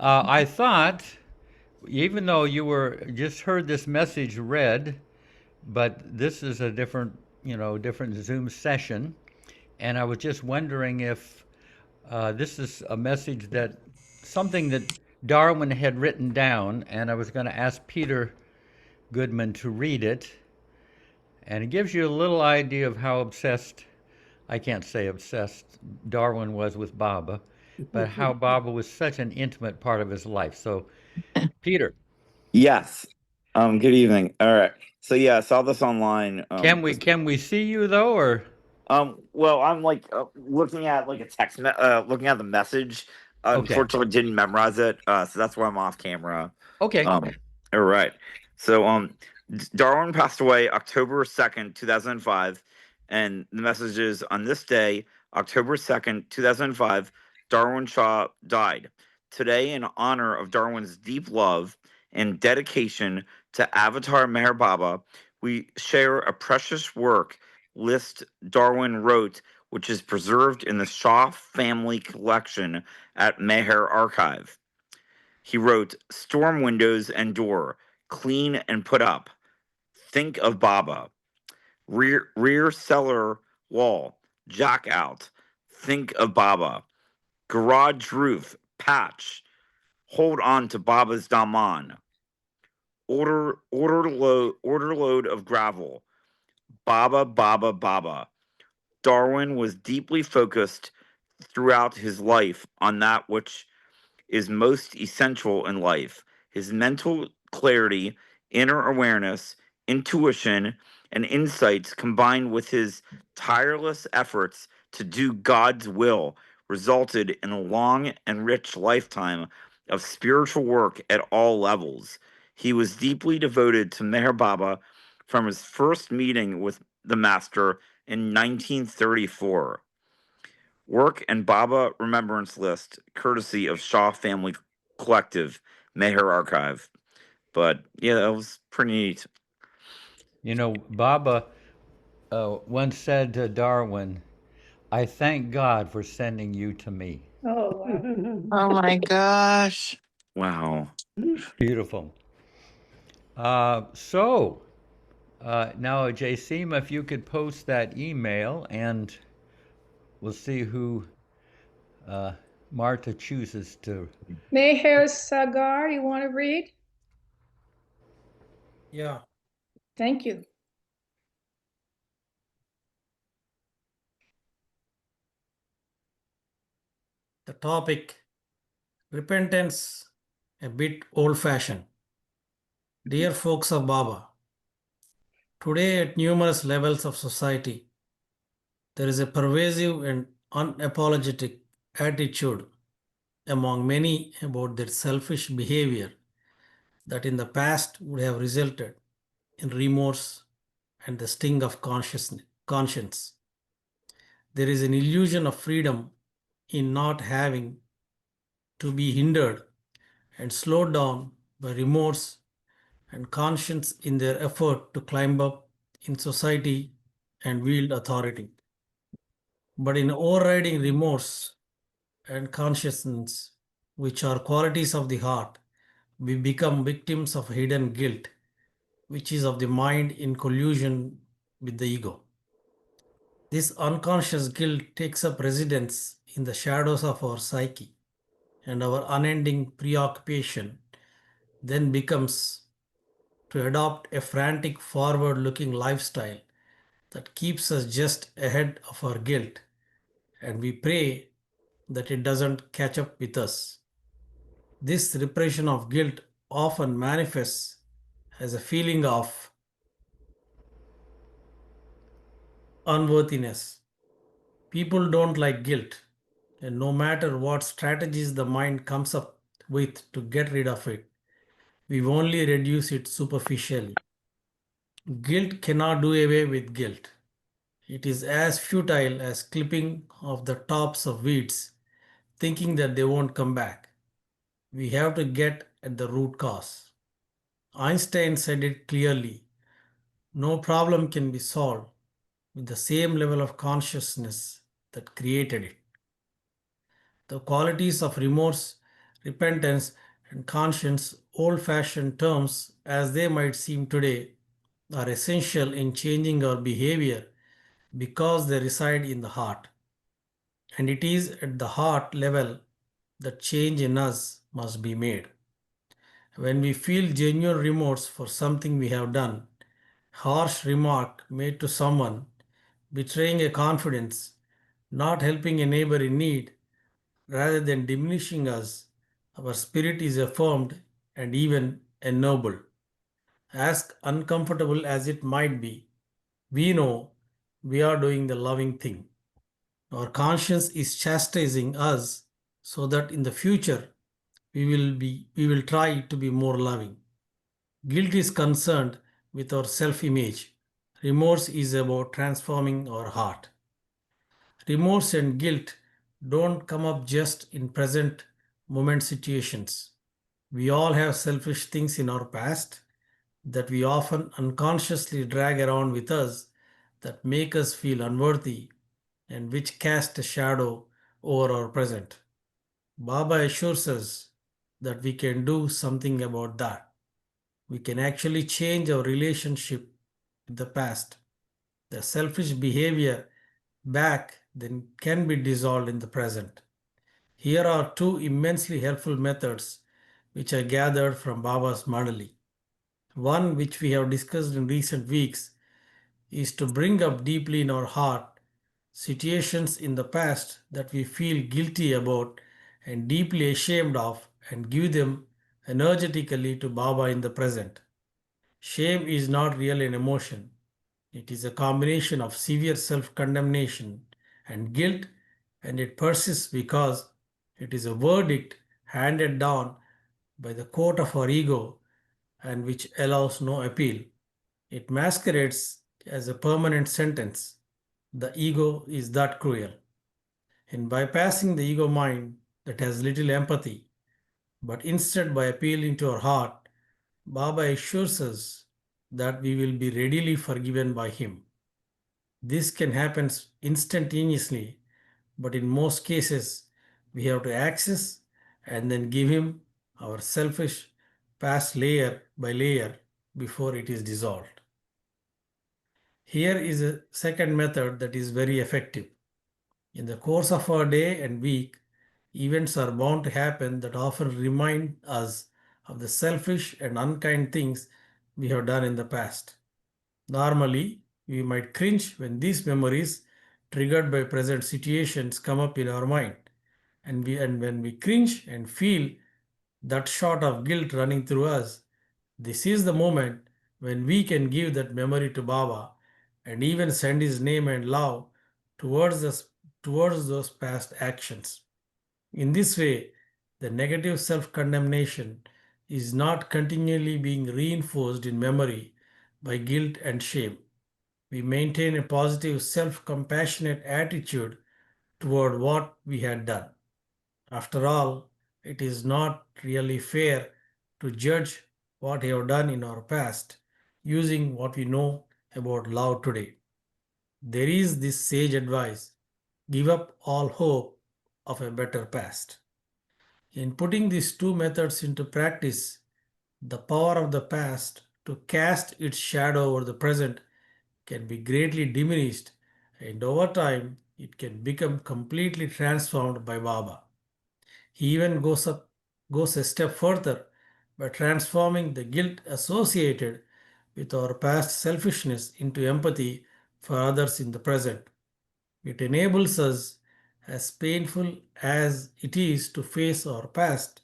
I thought, even though you were just heard this message read, but this is a different, different Zoom session, and I was just wondering if this is a message that something that Darwin had written down, and I was going to ask Peter Goodman to read it, and it gives you a little idea of how obsessed, I can't say obsessed, Darwin was with Baba, but how Baba was such an intimate part of his life. So, Peter, Yes. Good evening. All right. So yeah, I saw this online. can we see you though, or Well, I'm like looking at like a looking at the message. okay, Unfortunately, didn't memorize it, so that's why I'm off camera. okay. Um, all right. So Darwin passed away October 2nd, 2005, and the message is on this day, October 2nd, 2005, Darwin Shaw died. Today, in honor of Darwin's deep love and dedication to Avatar Meher Baba, we share a precious work list Darwin wrote, which is preserved in the Shaw family collection at Meher Archive. He wrote, "Storm windows and door, clean and put up. Think of Baba. Rear cellar wall, jack out. Think of Baba. Garage roof, patch. Hold on to Baba's Daman. Order load of gravel. Baba, Baba, Baba." Darwin was deeply focused throughout his life on that which is most essential in life: his mental clarity, inner awareness, intuition, and insights combined with his tireless efforts to do God's will resulted in a long and rich lifetime of spiritual work at all levels. He was deeply devoted to Meher Baba from his first meeting with the master in 1934. Work and Baba Remembrance List, courtesy of Shaw Family Collective, Meher Archive. But yeah, that was pretty neat. Baba once said to Darwin, "I thank God for sending you to me." Oh, wow. Oh my gosh. Wow. Beautiful. Now, JCM, if you could post that email, and we'll see who Marta chooses to. Meher Sagar, you want to read? Yeah, Thank you. the topic repentance, a bit old fashioned. Dear folks of Baba, today at numerous levels of society, there is a pervasive and unapologetic attitude among many about their selfish behavior that in the past would have resulted in remorse and the sting of conscience. There is an illusion of freedom in not having to be hindered and slowed down by remorse and conscience in their effort to climb up in society and wield authority. But in overriding remorse and consciousness, which are qualities of the heart, we become victims of hidden guilt, which is of the mind in collusion with the ego. This unconscious guilt takes up residence in the shadows of our psyche, and our unending preoccupation then becomes to adopt a frantic, forward looking lifestyle that keeps us just ahead of our guilt, and we pray that it doesn't catch up with us. This repression of guilt often manifests as a feeling of unworthiness. People don't like guilt, and no matter what strategies the mind comes up with to get rid of it, we only reduce it superficially. Guilt cannot do away with guilt. It is as futile as clipping off the tops of weeds, thinking that they won't come back. We have to get at the root cause. Einstein said it clearly: no problem can be solved with the same level of consciousness that created it. The qualities of remorse repentance, and conscience, old-fashioned terms as they might seem today, are essential in changing our behavior because they reside in the heart. And it is at the heart level that change in us must be made. When we feel genuine remorse for something we have done, harsh remark made to someone, betraying a confidence, not helping a neighbor in need, rather than diminishing us, our spirit is affirmed and even ennobled. As uncomfortable as it might be, we know we are doing the loving thing. Our conscience is chastising us so that in the future we will try to be more loving. Guilt is concerned with our self-image. Remorse is about transforming our heart. Remorse and guilt don't come up just in present moment situations. We all have selfish things in our past that we often unconsciously drag around with us that make us feel unworthy and which cast a shadow over our present. Baba assures us that we can do something about that. We can actually change our relationship with the past. The selfish behavior back then can be dissolved in the present. Here are two immensely helpful methods which I gathered from Baba's Mandali. One, which we have discussed in recent weeks, is to bring up deeply in our heart situations in the past that we feel guilty about and deeply ashamed of and give them energetically to Baba in the present. Shame is not really an emotion. It is a combination of severe self-condemnation and guilt, and it persists because it is a verdict handed down by the court of our ego and which allows no appeal. It masquerades as a permanent sentence. The ego is that cruel. In bypassing the ego mind that has little empathy, but instead by appealing to our heart, Baba assures us that we will be readily forgiven by him. This can happen instantaneously, but in most cases, we have to access and then give him our selfish past layer by layer before it is dissolved. Here is a second method that is very effective. In the course of our day and week, events are bound to happen that often remind us of the selfish and unkind things we have done in the past. Normally, we might cringe when these memories triggered by present situations come up in our mind. And when we cringe and feel that shot of guilt running through us, this is the moment when we can give that memory to Baba and even send his name and love towards those past actions. In this way, the negative self-condemnation is not continually being reinforced in memory by guilt and shame. We maintain a positive self-compassionate attitude toward what we had done. After all, it is not really fair to judge what we have done in our past using what we know about love today. There is this sage advice: give up all hope of a better past. In putting these two methods into practice, the power of the past to cast its shadow over the present can be greatly diminished, and over time it can become completely transformed by Baba. He even goes a step further by transforming the guilt associated with our past selfishness into empathy for others in the present. It enables us, as painful as it is to face our past,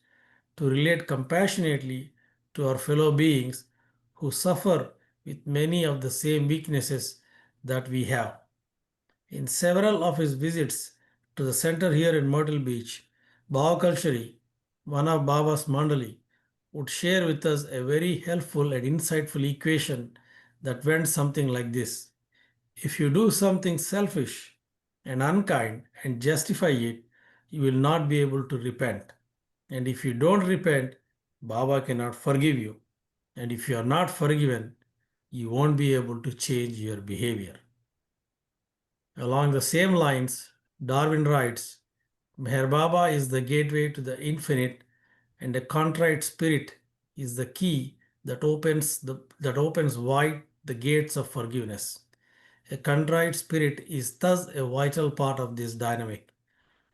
to relate compassionately to our fellow beings who suffer with many of the same weaknesses that we have. In several of his visits to the center here in Myrtle Beach, Baba Kalshari, one of Baba's Mandali, would share with us a very helpful and insightful equation that went something like this. If you do something selfish and unkind and justify it, you will not be able to repent. And if you don't repent, Baba cannot forgive you. And if you are not forgiven, you won't be able to change your behavior. Along the same lines, Darwin writes, Meher Baba is the gateway to the infinite and a contrite spirit is the key that opens wide the gates of forgiveness. A contrite spirit is thus a vital part of this dynamic.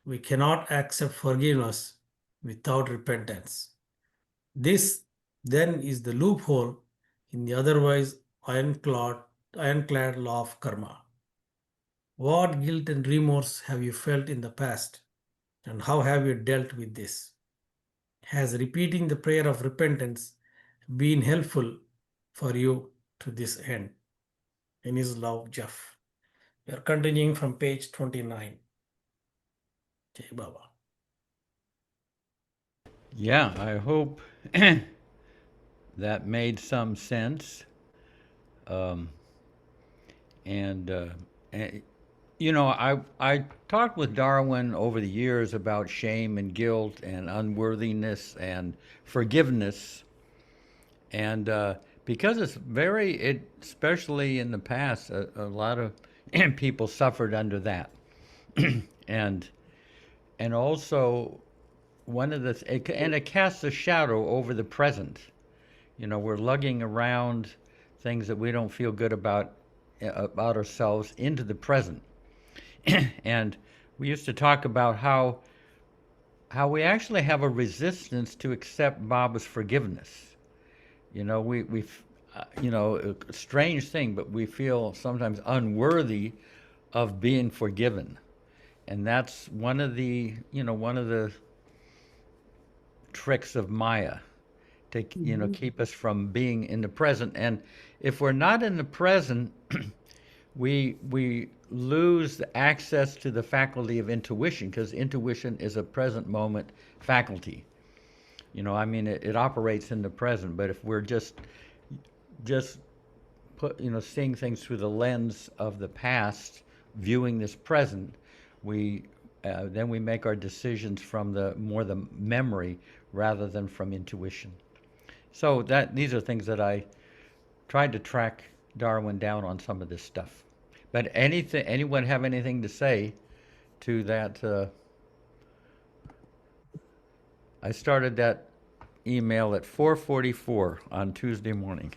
We cannot accept forgiveness without repentance. This then is the loophole in the otherwise ironclad law of karma. What guilt and remorse have you felt in the past, and how have you dealt with this? Has repeating the prayer of repentance been helpful for you to this end? In his love, Jeff. We are continuing from page 29. Jai Baba. Yeah, I hope that made some sense. Um, and, you know, I talked with Darwin over the years about shame and guilt and unworthiness and forgiveness. And because it's especially in the past, a lot of people suffered under that. and and also it casts a shadow over the present. You know, we're lugging around things that we don't feel good about ourselves into the present. And we used to talk about how we actually have a resistance to accept Baba's forgiveness. You know, you know, a strange thing, but we feel sometimes unworthy of being forgiven. And that's one of the tricks of Maya to, you know, keep us from being in the present. And if we're not in the present, we lose the access to the faculty of intuition, because intuition is a present moment faculty. You know, I mean, it operates in the present, but if we're just seeing things through the lens of the past, viewing this present, then we make our decisions from the memory rather than from intuition. So these are things that I tried to track Darwin down on some of this stuff. But anyone have anything to say to that? I started that email at 4:44 on Tuesday morning.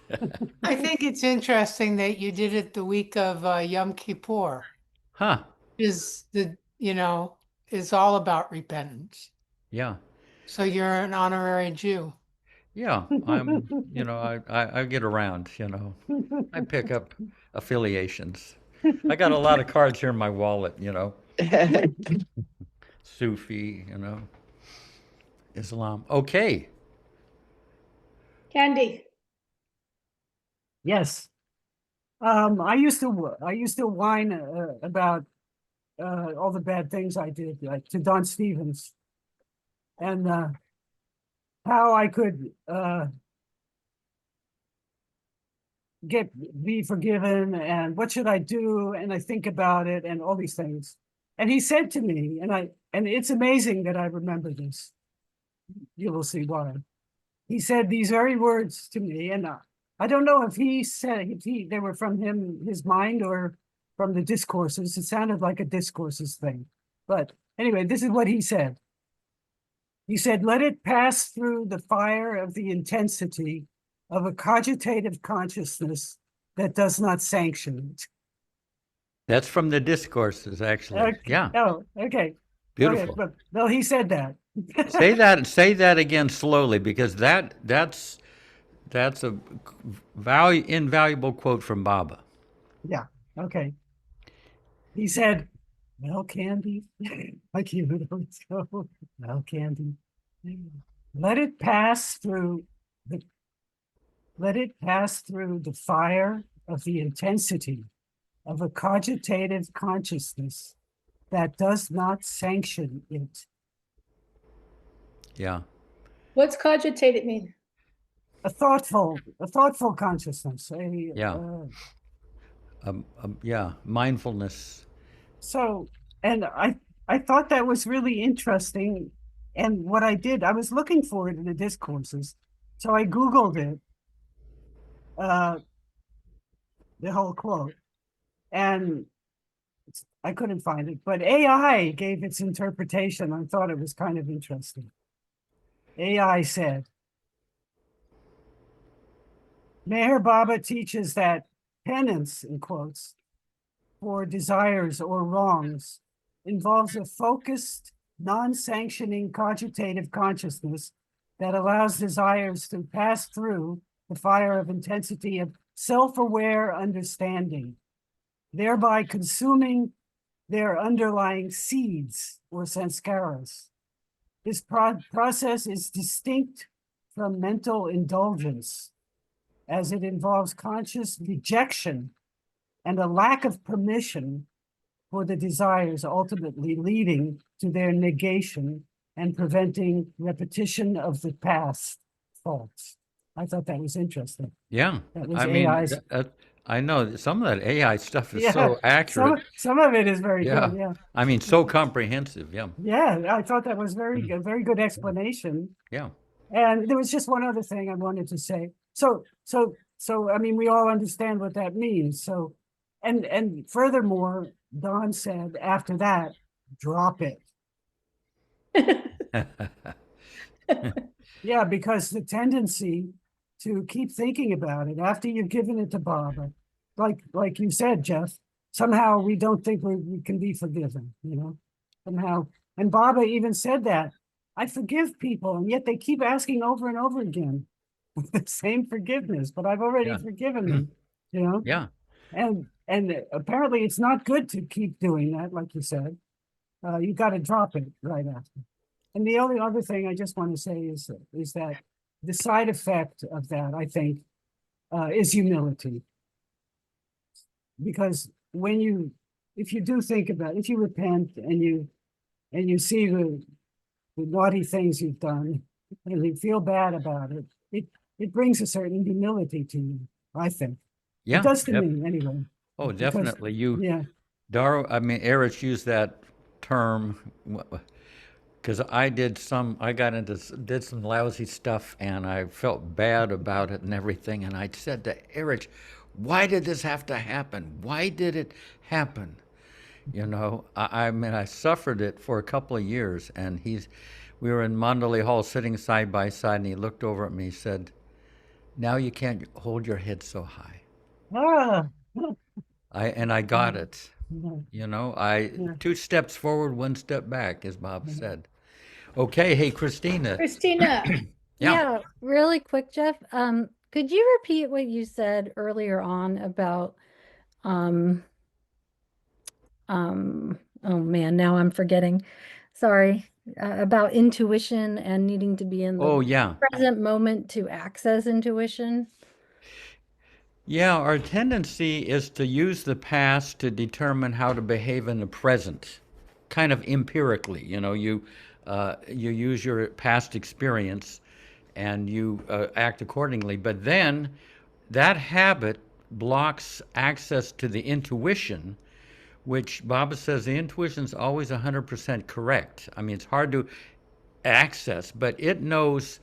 I think it's interesting that you did it the week of Yom Kippur. Huh? Is all about repentance. Yeah. So you're an honorary Jew. Yeah, I get around, I pick up affiliations. I got a lot of cards here in my wallet, Sufi, Islam. Okay. Candy. Yes. I used to whine about all the bad things I did, like to Don Stevens, and how I could be forgiven, and what should I do, and I think about it, and all these things. And he said to me, and it's amazing that I remember this. You will see why. He said these very words to me, and I don't know if they were from his mind or from the discourses. It sounded like a discourses thing. But anyway, this is what he said. He said, let it pass through the fire of the intensity of a cogitative consciousness that does not sanction it. That's from the discourses, actually. Okay. Yeah. Oh, okay. Beautiful. Okay, well, he said that. Say that again slowly, because that's a invaluable quote from Baba. Yeah, okay. He said, well, Candy, like you would always go, well, Candy, let it pass through the fire of the intensity of a cogitative consciousness that does not sanction it. Yeah. What's cogitated mean? A thoughtful consciousness. Yeah. Yeah, mindfulness. So, and I thought that was really interesting. And what I did, I was looking for it in the discourses. So I Googled it, the whole quote, and I couldn't find it. But AI gave its interpretation. I thought it was kind of interesting. AI said, Meher Baba teaches that penance, in quotes, for desires or wrongs involves a focused, non-sanctioning cogitative consciousness that allows desires to pass through the fire of intensity of self-aware understanding, thereby consuming their underlying seeds or sanskaras. This process is distinct from mental indulgence, as it involves conscious rejection and a lack of permission for the desires, ultimately leading to their negation and preventing repetition of the past faults. I thought that was interesting. Yeah. That was I mean, AI's. I know that some of that AI stuff is so accurate. Some of it is very Yeah. good. Yeah. I mean, so comprehensive. Yeah. Yeah. I thought that was very good, very good explanation. Yeah. And there was just one other thing I wanted to say. So I mean, we all understand what that means. So, and furthermore, Don said after that, drop it. Yeah, because the tendency to keep thinking about it after you've given it to Baba, like you said, Jeff, somehow we don't think we can be forgiven, you know, somehow. And Baba even said that, I forgive people, and yet they keep asking over and over again the same forgiveness, but I've already Yeah. forgiven them, you know? Yeah. And apparently it's not good to keep doing that, like you said. You got to drop it right after. And the only other thing I just want to say is that the side effect of that, I think, is humility. Because if you do think about it, if you repent and you see the naughty things you've done and you feel bad about it, it brings a certain humility to you, I think. Yeah. It does to me anyway. Oh, Because- definitely. Yeah. Erich used that term because I did some lousy stuff and I felt bad about it and everything. And I said to Erich, why did this have to happen? Why did it happen? You know, I mean, I suffered it for a couple of years, and we were in Mandalay Hall sitting side by side, and he looked over at me and said, now you can't hold your head so high. Ah. I got it. Yeah. You know, Yeah. 2 steps forward, 1 step back, as Bob said. Okay, hey, Christina. Christina, Yeah. Really quick, Jeff. Could you repeat what you said earlier on about oh man, now I'm forgetting. Sorry. About intuition and needing to be in Oh, the yeah. present moment to access intuition. Yeah, our tendency is to use the past to determine how to behave in the present, kind of empirically. You know, you use your past experience and you act accordingly. But then that habit blocks access to the intuition, which Baba says the intuition is always 100% correct. I mean, it's hard to access, but it knows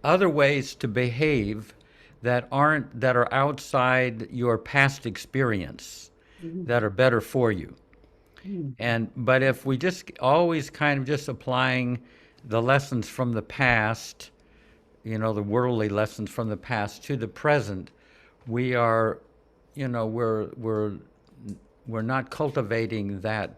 other ways to behave that are outside your past experience that are better for you. But if we just always kind of just applying the lessons from the past, you know, the worldly lessons from the past to the present, we are, you know, we're not cultivating that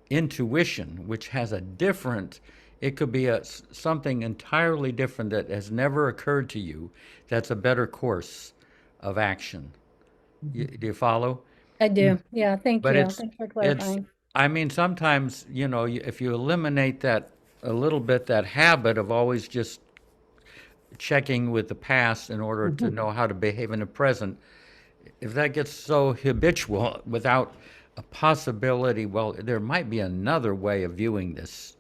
intuition, which has a different, it could be something entirely different that has never occurred to you, that's a better course of action. Do you follow? I do. Yeah, thank But you. it's Thanks for it's clarifying. I mean, sometimes, you know, if you eliminate that a little bit, that habit of always just checking with the past in order to know how to behave in the present, if that gets so habitual without a possibility, well, there might be another way of viewing this,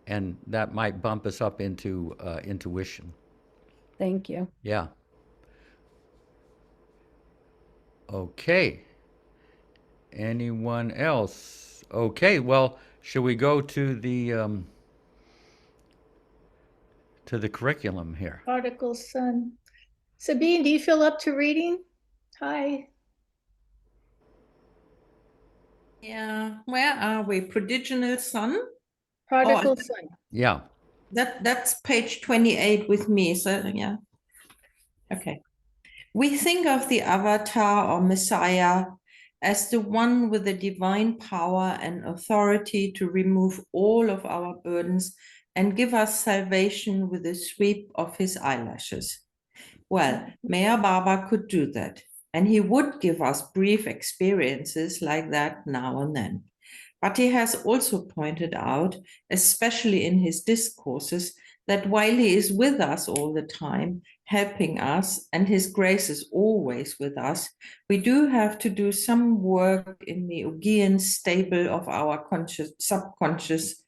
and that might bump us up into intuition. Thank you. Yeah. Okay. Anyone else? Okay, well, should we go to the curriculum here? Prodigal Son. Sabine, do you feel up to reading? Hi. Yeah, where are we? Prodigal son? Prodigal Son. Yeah. That's page 28 with me. So yeah. Okay. We think of the avatar or Messiah as the one with the divine power and authority to remove all of our burdens and give us salvation with a sweep of his eyelashes. Well, Mayor Baba could do that, and he would give us brief experiences like that now and then. But he has also pointed out, especially in his discourses, that while he is with us all the time, helping us, and his grace is always with us, we do have to do some work in the Augean stable of our subconscious,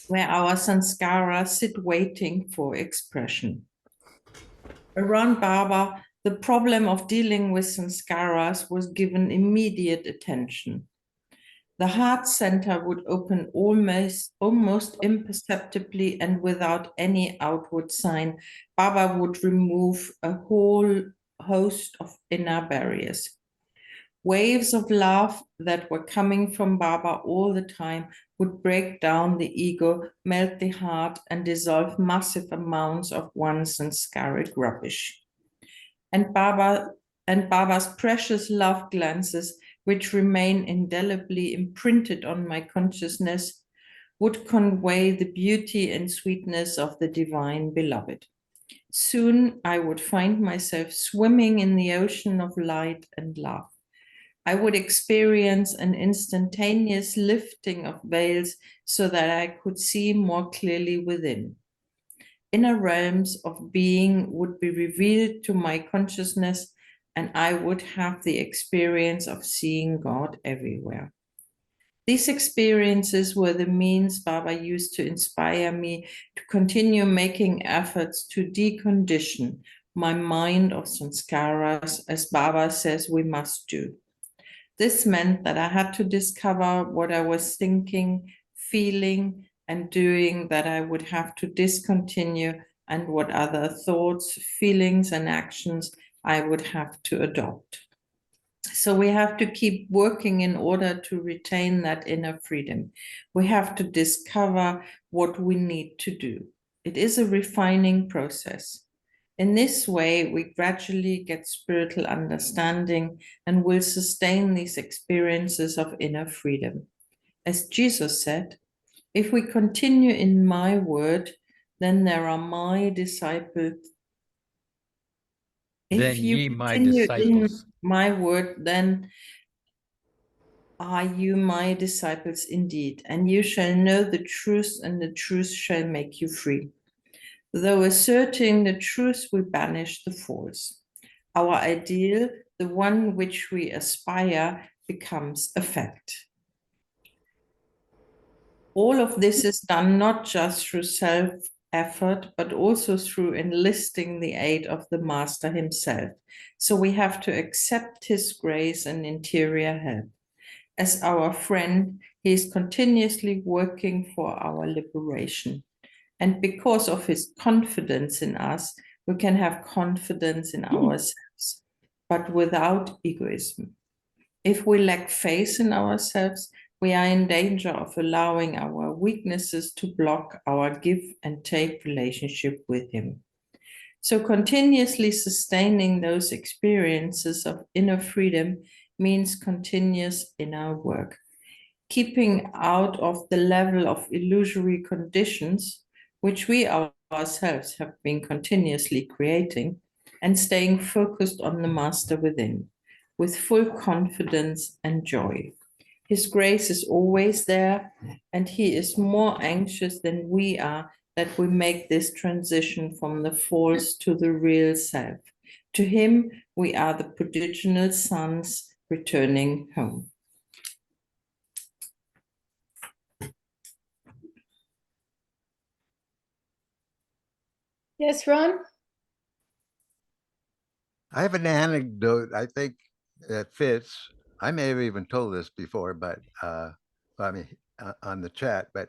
where our sanskaras sit waiting for expression. Around Baba, the problem of dealing with sanskaras was given immediate attention. The heart center would open almost imperceptibly and without any outward sign. Baba would remove a whole host of inner barriers. Waves of love that were coming from Baba all the time would break down the ego, melt the heart, and dissolve massive amounts of one's sanskaric rubbish. And Baba's precious love glances, which remain indelibly imprinted on my consciousness, would convey the beauty and sweetness of the divine beloved. Soon I would find myself swimming in the ocean of light and love. I would experience an instantaneous lifting of veils so that I could see more clearly within. Inner realms of being would be revealed to my consciousness, and I would have the experience of seeing God everywhere. These experiences were the means Baba used to inspire me to continue making efforts to decondition my mind of sanskaras, as Baba says we must do. This meant that I had to discover what I was thinking, feeling, and doing that I would have to discontinue, and what other thoughts, feelings, and actions I would have to adopt. So we have to keep working in order to retain that inner freedom. We have to discover what we need to do. It is a refining process. In this way, we gradually get spiritual understanding and will sustain these experiences of inner freedom. As Jesus said, if we continue in my word, then there are my disciples. Then If you ye my continue in disciples. my word, then are you my disciples indeed, and you shall know the truth, and the truth shall make you free. Though asserting the truth, we banish the false. Our ideal, the one which we aspire, becomes a fact. All of this is done not just through self-effort, but also through enlisting the aid of the Master himself. So we have to accept his grace and interior help. As our friend, he is continuously working for our liberation. And because of his confidence in us, we can have confidence in ourselves, but without egoism. If we lack faith in ourselves, we are in danger of allowing our weaknesses to block our give and take relationship with him. So continuously sustaining those experiences of inner freedom means continuous inner work. Keeping out of the level of illusory conditions, which we ourselves have been continuously creating, and staying focused on the Master within, with full confidence and joy. His grace is always there, and he is more anxious than we are that we make this transition from the false to the real self. To him, we are the prodigal sons returning home. Yes, Ron? I have an anecdote I think that fits. I may have even told this before, but on the chat. But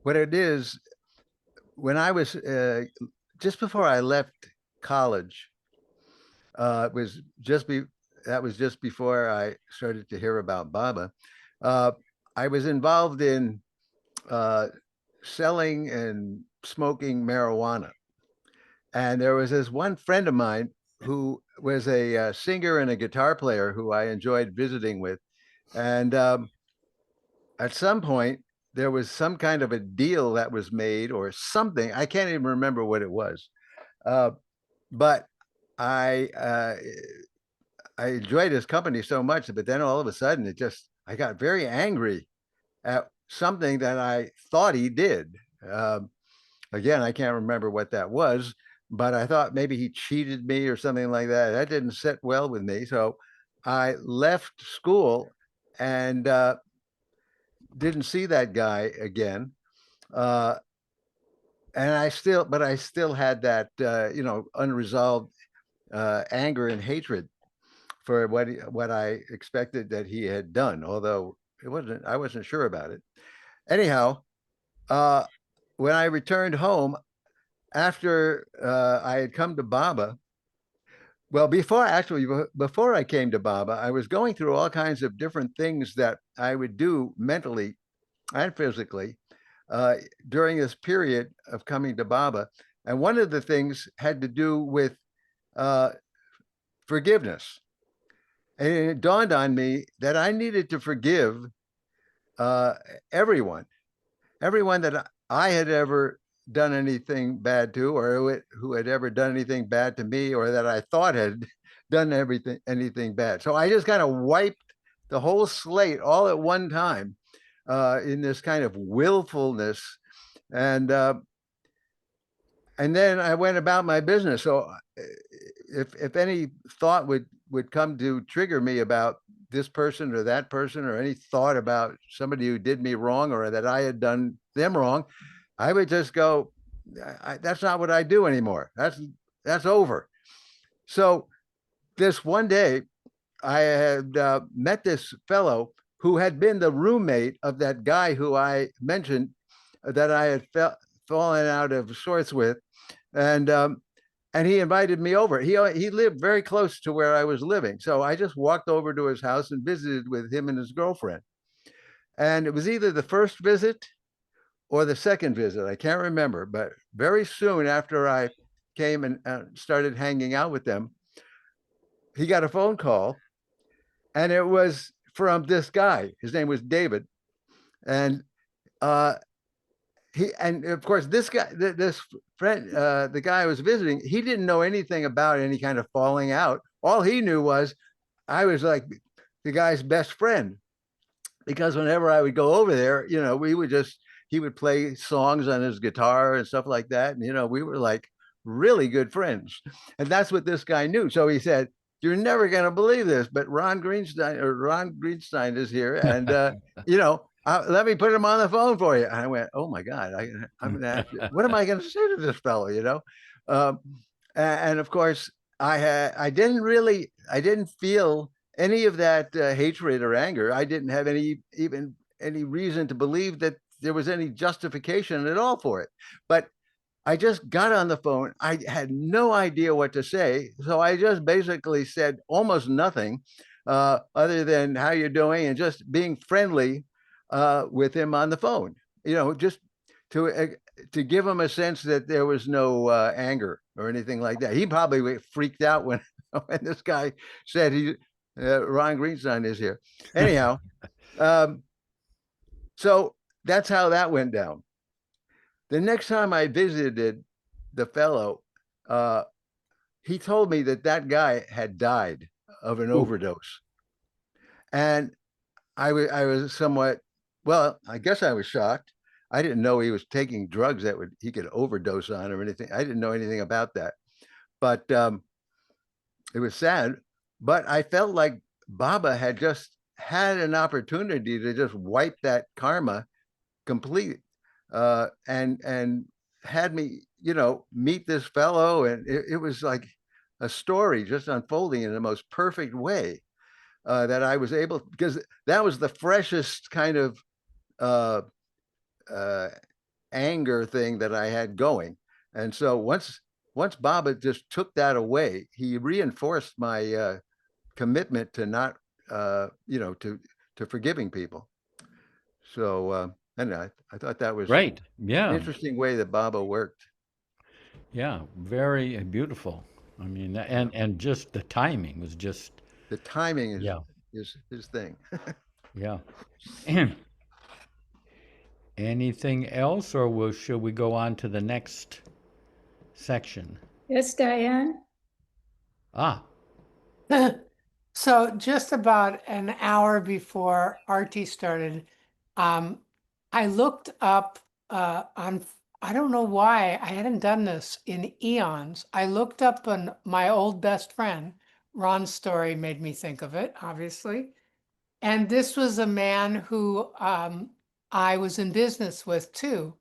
what it is, when I was just before I left college, it was that was just before I started to hear about Baba. I was involved in selling and smoking marijuana. And there was this one friend of mine who was a singer and a guitar player who I enjoyed visiting with. And at some point, there was some kind of a deal that was made or something. I can't even remember what it was. But I enjoyed his company so much, but then all of a sudden I got very angry at something that I thought he did. Again, I can't remember what that was, but I thought maybe he cheated me or something like that. That didn't sit well with me. So I left school and didn't see that guy again. And I still had that, unresolved anger and hatred for what I expected that he had done, although I wasn't sure about it. Anyhow, when I returned home after I had come to Baba, well, before I came to Baba, I was going through all kinds of different things that I would do mentally and physically during this period of coming to Baba. And one of the things had to do with forgiveness. And it dawned on me that I needed to forgive everyone that I had ever done anything bad to, or who had ever done anything bad to me, or that I thought had done anything bad. So I just kind of wiped the whole slate all at one time in this kind of willfulness, and then I went about my business. So if any thought would come to trigger me about this person or that person, or any thought about somebody who did me wrong or that I had done them wrong, I would just go, that's not what I do anymore. That's over. So this one day I had met this fellow who had been the roommate of that guy who I mentioned that I had fallen out of sorts with. And he invited me over. He lived very close to where I was living. So I just walked over to his house and visited with him and his girlfriend. And it was either the first visit or the second visit. I can't remember. But very soon after I came and started hanging out with them, he got a phone call. And it was from this guy. His name was David. And and of course, this guy, this friend, the guy I was visiting, he didn't know anything about any kind of falling out. All he knew was I was like the guy's best friend, because whenever I would go over there, he would play songs on his guitar and stuff like that. And, we were like really good friends. And that's what this guy knew. So he said, "You're never going to believe this, but Ron Greenstein is here. And, let me put him on the phone for you." And I went, "Oh my God, I'm gonna have to, what am I going to say to this fellow?" And of course, I didn't feel any of that hatred or anger. I didn't have any reason to believe that there was any justification at all for it. But I just got on the phone. I had no idea what to say, so I just basically said almost nothing other than "How you doing?" and just being friendly with him on the phone, just to give him a sense that there was no anger or anything like that. He probably freaked out when this guy said Ron Greenstein is here. Anyhow, so that's how that went down. The next time I visited the fellow, he told me that guy had died of an overdose. And I was somewhat, well, I guess I was shocked. I didn't know he was taking drugs that he could overdose on or anything. I didn't know anything about that. But it was sad. But I felt like Baba had just had an opportunity to just wipe that karma complete, and had me, meet this fellow. And it was like a story just unfolding in the most perfect way. That I was able, because that was the freshest kind of anger thing that I had going. And so once Baba just took that away, he reinforced my commitment to not, to forgiving people. So And I thought that was Right. an Yeah. interesting way that Baba worked. Yeah. Very beautiful. I mean, and just the timing was just, The timing yeah. is his thing. Yeah. Anything else, or should we go on to the next section? Yes, Diane? Ah, So just about an hour before RT started, I looked up I don't know why I hadn't done this in eons. I looked up on my old best friend. Ron's story made me think of it, obviously. And this was a man who I was in business with too.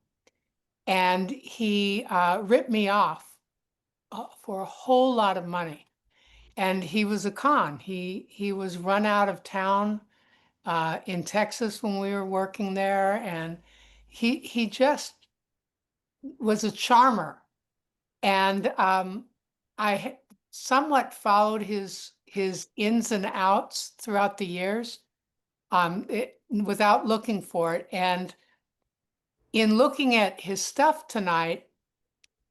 And he ripped me off for a whole lot of money. And he was a con. He was run out of town in Texas when we were working there, and he just was a charmer. And I somewhat followed his ins and outs throughout the years, without looking for it. And in looking at his stuff tonight,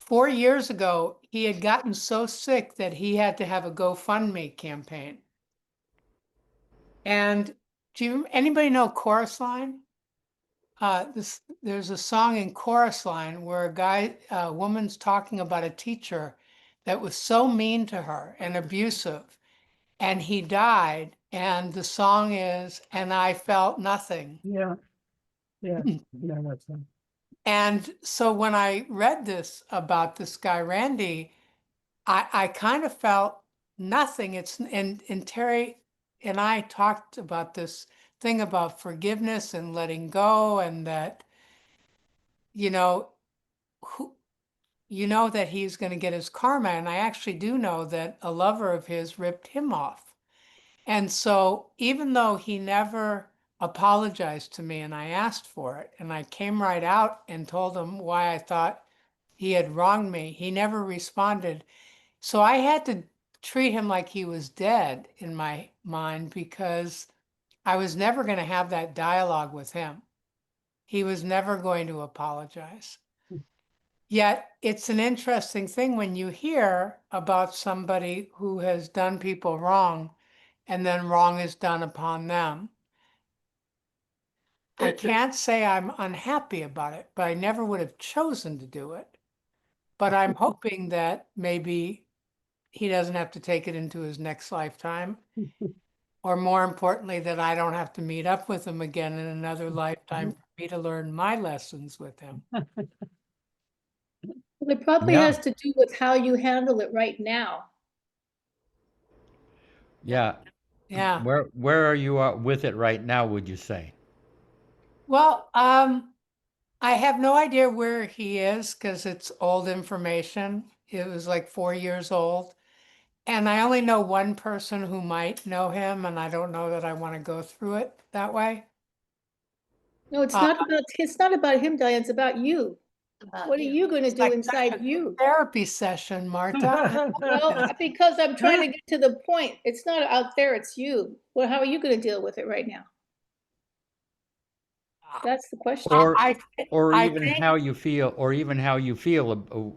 4 years ago, he had gotten so sick that he had to have a GoFundMe campaign. And anybody know Chorus Line? There's a song in Chorus Line where a woman's talking about a teacher that was so mean to her and abusive, and he died. And the song is, "And I felt nothing." Yeah, yeah, yeah, that's right. And so when I read this about this guy, Randy, I kind of felt nothing. And Terry and I talked about this thing about forgiveness and letting go, and that, you know, that he's going to get his karma. And I actually do know that a lover of his ripped him off. And so even though he never apologized to me and I asked for it, and I came right out and told him why I thought he had wronged me, he never responded. So I had to treat him like he was dead in my mind, because I was never going to have that dialogue with him. He was never going to apologize. Yet it's an interesting thing when you hear about somebody who has done people wrong and then wrong is done upon them. I can't say I'm unhappy about it, but I never would have chosen to do it. But I'm hoping that maybe he doesn't have to take it into his next lifetime. Or more importantly, that I don't have to meet up with him again in another lifetime for me to learn my lessons with him. Well, it probably Yeah. has to do with how you handle it right now. yeah. Yeah. Where are you with it right now, would you say? Well, I have no idea where he is because it's old information. It was like 4 years old. And I only know one person who might know him, and I don't know that I want to go through it that way. No, it's not about him, Diane. It's about you. What are you going to It's do like inside such a you? therapy session, Marta. Well, because I'm trying to get to the point. It's not out there, it's you. Well, how are you going to deal with it right now? That's the question. Or I even think how you feel,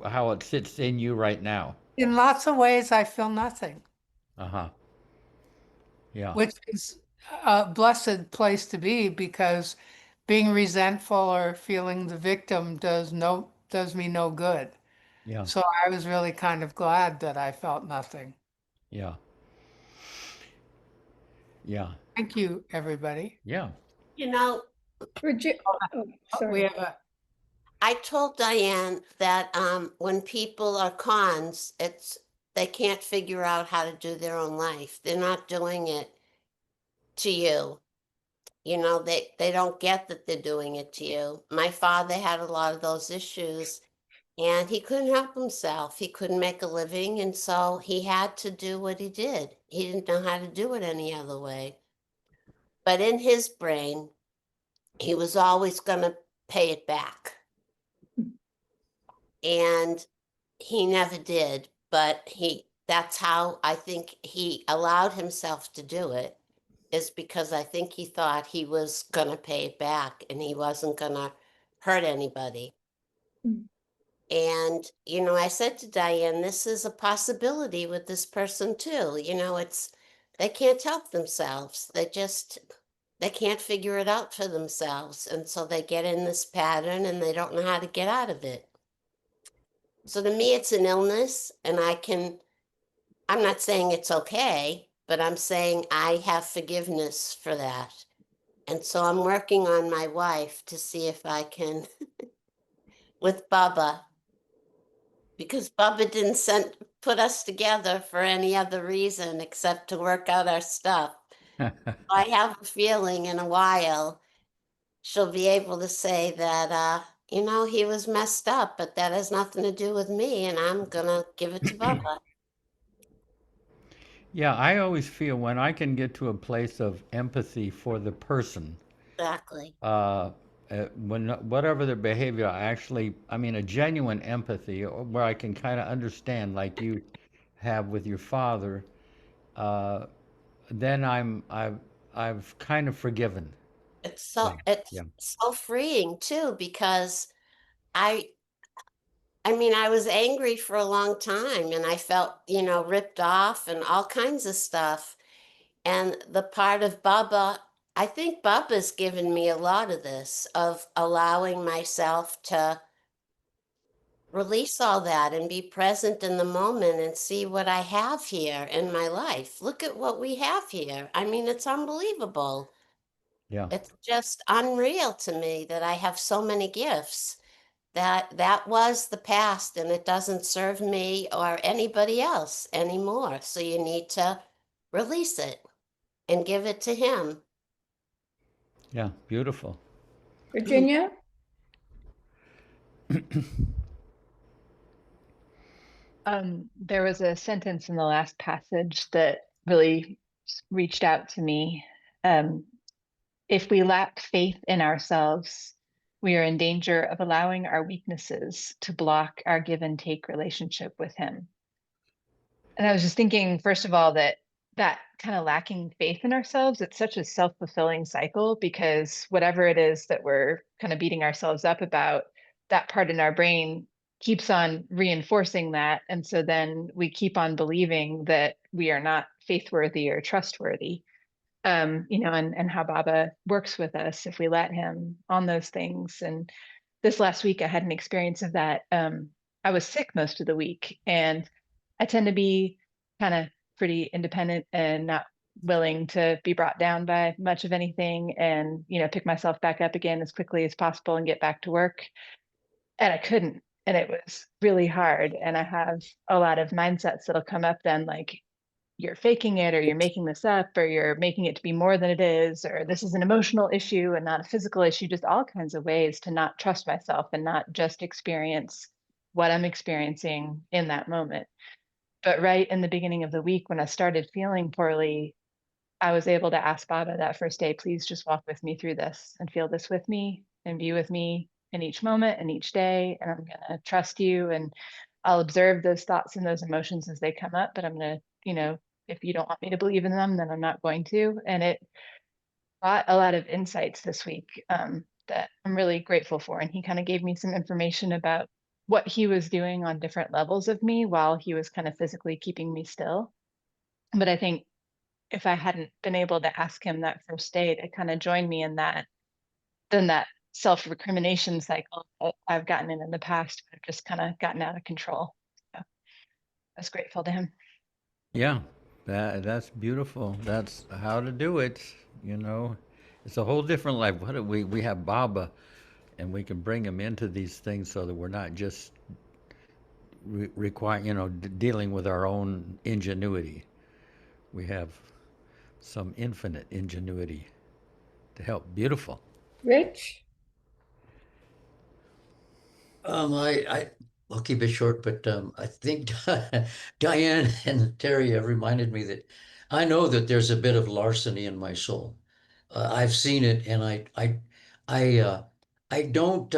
how it sits in you right now. in lots of ways, I feel nothing, Uh-huh. Yeah. which is a blessed place to be, because being resentful or feeling the victim does me no good. Yeah. So I was really kind of glad that I felt nothing. Yeah. Yeah. Thank you, everybody. Yeah. You know, Oh, sorry. We have a I told Diane that when people are cons, they can't figure out how to do their own life. They're not doing it to you. You know, they don't get that they're doing it to you. My father had a lot of those issues, and he couldn't help himself. He couldn't make a living, and so he had to do what he did. He didn't know how to do it any other way. But in his brain, he was always going to pay it back. And he never did, but that's how I think he allowed himself to do it, is because I think he thought he was gonna pay it back and he wasn't gonna hurt anybody. Mm. And, I said to Diane, this is a possibility with this person too. They can't help themselves. They can't figure it out for themselves. And so they get in this pattern and they don't know how to get out of it. So to me, it's an illness, and I'm not saying it's okay, but I'm saying I have forgiveness for that. And so I'm working on my wife to see if I can, with Bubba, because Bubba didn't put us together for any other reason except to work out our stuff. I have a feeling in a while she'll be able to say that, he was messed up, but that has nothing to do with me, and I'm gonna give it to Bubba. Yeah, I always feel when I can get to a place of empathy for the person, Exactly. when whatever their behavior, I mean, a genuine empathy, where I can kind of understand, like you have with your father, then I've kind of forgiven. It's Yeah, so it's yeah, so freeing too, because I I mean, I was angry for a long time and I felt, ripped off and all kinds of stuff. And the part of Baba, I think Baba's given me a lot of this, of allowing myself to release all that and be present in the moment and see what I have here in my life. Look at what we have here. I mean, it's unbelievable. yeah, It's just unreal to me that I have so many gifts. That was the past and it doesn't serve me or anybody else anymore. So you need to release it and give it to him. yeah, beautiful. Virginia? There was a sentence in the last passage that really reached out to me. If we lack faith in ourselves, we are in danger of allowing our weaknesses to block our give and take relationship with him. And I was just thinking, first of all, that kind of lacking faith in ourselves, it's such a self-fulfilling cycle, because whatever it is that we're kind of beating ourselves up about, that part in our brain keeps on reinforcing that. And so then we keep on believing that we are not faithworthy or trustworthy. And how Baba works with us if we let him on those things. And this last week I had an experience of that. I was sick most of the week, and I tend to be kind of pretty independent and not willing to be brought down by much of anything, and pick myself back up again as quickly as possible and get back to work. And I couldn't, and it was really hard. And I have a lot of mindsets that'll come up then, like, you're faking it, or you're making this up, or you're making it to be more than it is, or this is an emotional issue and not a physical issue, just all kinds of ways to not trust myself and not just experience what I'm experiencing in that moment. But right in the beginning of the week, when I started feeling poorly, I was able to ask Baba that first day, please just walk with me through this and feel this with me and be with me in each moment and each day. And I'm going to trust you, and I'll observe those thoughts and those emotions as they come up. But I'm going to, if you don't want me to believe in them, then I'm not going to. And it brought a lot of insights this week, that I'm really grateful for. And he kind of gave me some information about what he was doing on different levels of me while he was kind of physically keeping me still. But I think if I hadn't been able to ask him that first day to kind of join me in that, then that self-recrimination cycle that I've gotten in the past would have just kind of gotten out of control. So I was grateful to him. Yeah, that's beautiful. That's how to do it. You know, it's a whole different life. What do we have Baba, and we can bring him into these things so that we're not just dealing with our own ingenuity. We have some infinite ingenuity to help. Beautiful. Rich? I'll keep it short, but I think Diane and Terry have reminded me that I know that there's a bit of larceny in my soul. I've seen it, and I don't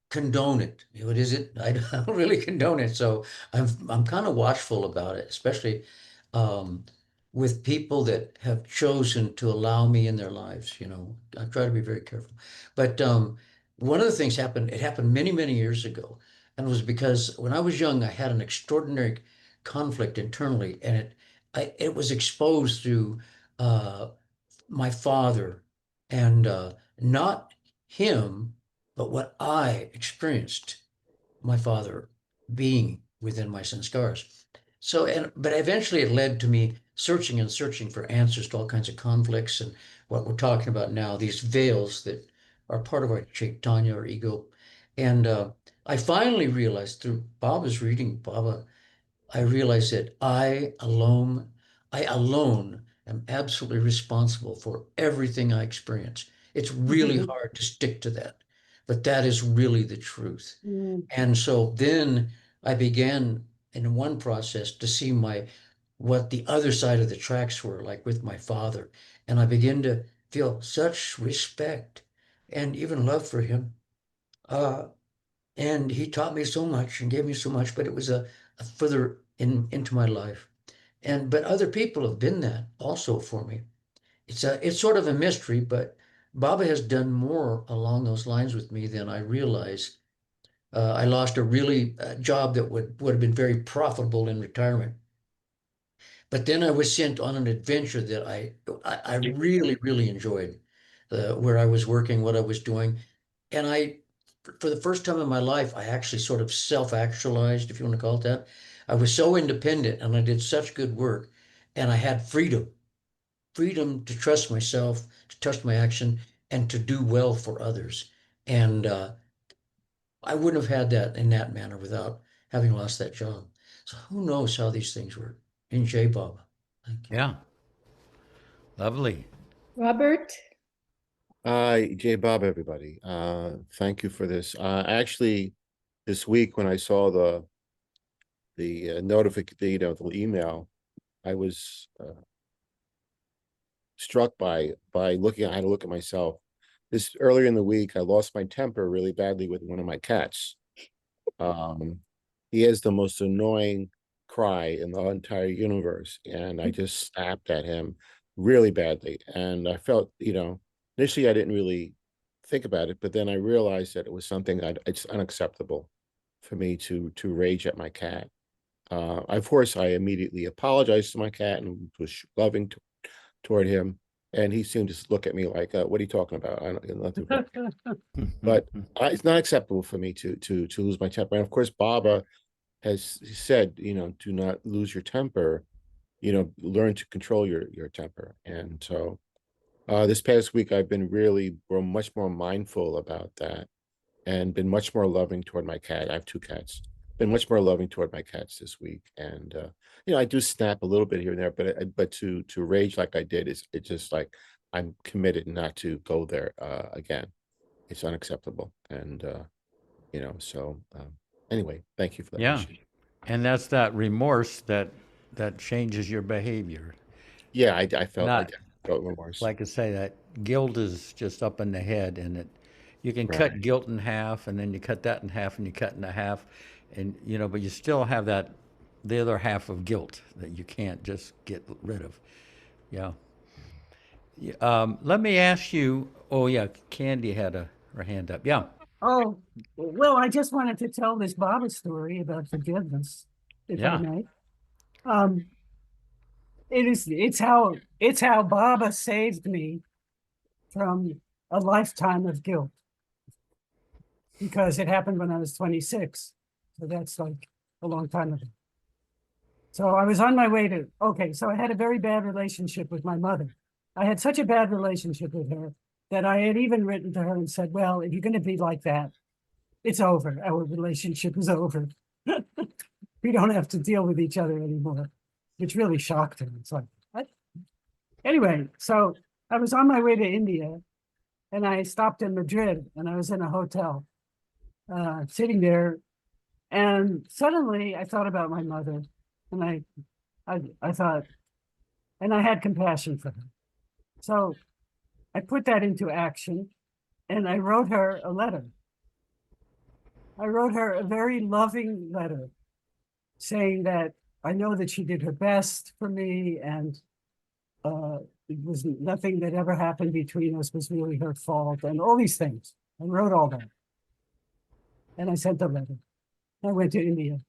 condone it. What is it? I don't really condone it. So I'm kind of watchful about it, especially um, with people that have chosen to allow me in their lives. I try to be very careful. But one of the things happened, it happened many, many years ago. And it was because when I was young, I had an extraordinary conflict internally, and it was exposed through my father, and not him, but what I experienced my father being within my sanskars. But eventually it led to me searching and searching for answers to all kinds of conflicts and what we're talking about now, these veils that are part of our Chaitanya or ego. And I finally realized through Baba's reading, I realized that I alone am absolutely responsible for everything I experience. It's really hard to stick to that, but that is really the truth. And so then I began in one process to see what the other side of the tracks were like with my father. And I began to feel such respect and even love for him. And he taught me so much and gave me so much, but it was a further into my life. But other people have been that also for me. It's sort of a mystery, but Baba has done more along those lines with me than I realize. I lost a really job that would have been very profitable in retirement. But then I was sent on an adventure that I really, really enjoyed, where I was working, what I was doing. And for the first time in my life, I actually sort of self-actualized, if you want to call it that. I was so independent and I did such good work, and I had freedom to trust myself, to trust my action, and to do well for others. And I wouldn't have had that in that manner without having lost that job. So who knows how these things work? In Jai Baba. Thank you. Yeah. Lovely. Robert? Jay Bob, everybody. Thank you for this. Actually, this week when I saw the notification, the email, I was struck by looking. I had to look at myself. This earlier in the week, I lost my temper really badly with one of my cats. He has the most annoying cry in the entire universe, and I just snapped at him really badly. And I felt, initially I didn't really think about it, but then I realized that it was something it's unacceptable for me to rage at my cat. Of course, I immediately apologized to my cat and was loving toward him, and he seemed to look at me like, "What are you talking about? I don't nothing." But it's not acceptable for me to lose my temper. And of course, Baba has said, do not lose your temper. Learn to control your temper. And so, this past week, I've been really much more mindful about that, and been much more loving toward my cat. I have two cats. Been much more loving toward my cats this week, and I do snap a little bit here and there, but to rage like I did it's just like I'm committed not to go there again. It's unacceptable, and so anyway, thank you for that. Yeah. And that's that remorse that changes your behavior. Yeah, I felt Not, remorse. like I say, that guilt is just up in the head, and you can cut guilt in half, and then you cut that in half, and you cut in half, and but you still have the other half of guilt that you can't just get rid of. Yeah. Let me ask you. Oh yeah, Candy had her hand up. Yeah. Oh, well, I just wanted to tell this Baba story about forgiveness, if I Yeah. may. It's how Baba saved me from a lifetime of guilt, because it happened when I was 26. So that's like a long time ago. So I was on my way so I had a very bad relationship with my mother. I had such a bad relationship with her that I had even written to her and said, well, if you're going to be like that, it's over. Our relationship is over. We don't have to deal with each other anymore, which really shocked her. It's like, what? Anyway, so I was on my way to India, and I stopped in Madrid, and I was in a hotel, sitting there, and suddenly I thought about my mother, and I thought, and I had compassion for her. So I put that into action, and I wrote her a letter. I wrote her a very loving letter saying that I know that she did her best for me, and it was nothing that ever happened between us was really her fault, and all these things. I wrote all that. And I sent a letter. I went to India.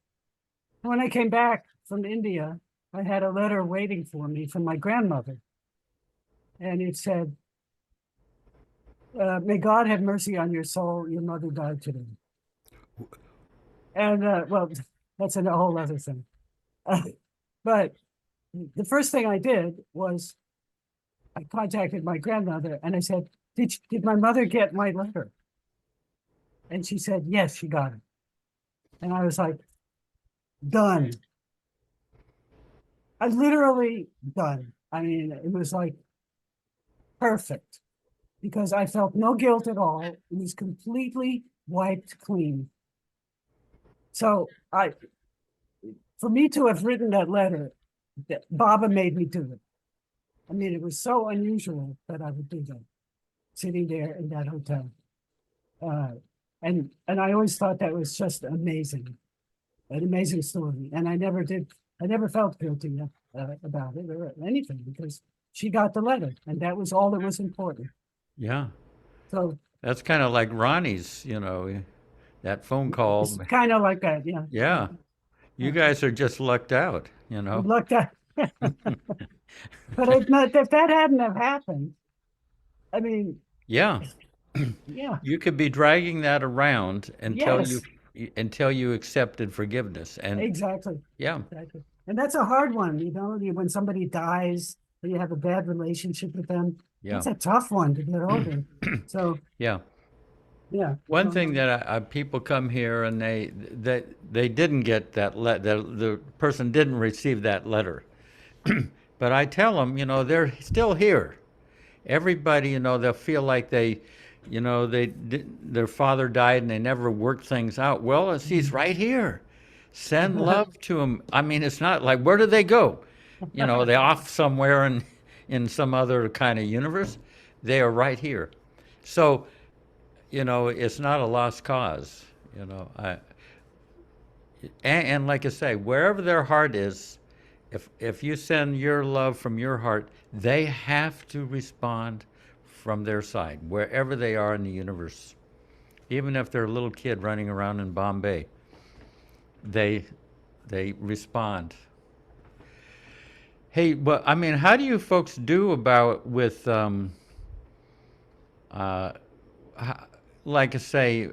When I came back from India, I had a letter waiting for me from my grandmother. And it said, may God have mercy on your soul. Your mother died today. And well, that's a whole other thing. But the first thing I did was I contacted my grandmother and I said, did my mother get my letter? And she said, yes, she got it. And I was like, done. I literally done. I mean, it was like perfect because I felt no guilt at all. It was completely wiped clean. So for me to have written that letter, Baba made me do it. I mean, it was so unusual that I would do that, sitting there in that hotel. And I always thought that was just amazing, an amazing story. And I never felt guilty about it or anything because she got the letter and that was all that was important. Yeah. So that's kind of like Ronnie's, that phone call. It's kind of like that, yeah. Yeah. You guys are just lucked out, Lucked out. But if that hadn't have happened, I mean. Yeah. Yeah. You could be dragging that around until Yes. until you accepted forgiveness. And Exactly. yeah. Exactly. And that's a hard one, when somebody dies or you have a bad relationship with them. Yeah. It's a tough one to get over. So yeah. Yeah. One thing that people come here and they didn't get that the person didn't receive that letter, but I tell them, they're still here. Everybody, they'll feel like their father died and they never worked things out. Well, he's right here. Send love to him. I mean, it's not like, where did they go? They're off somewhere in some other kind of universe. They are right here. So, it's not a lost cause, and like I say, wherever their heart is, if you send your love from your heart, they have to respond from their side, wherever they are in the universe. Even if they're a little kid running around in Bombay, they respond. Hey, but I mean, how do you folks do about with like I say,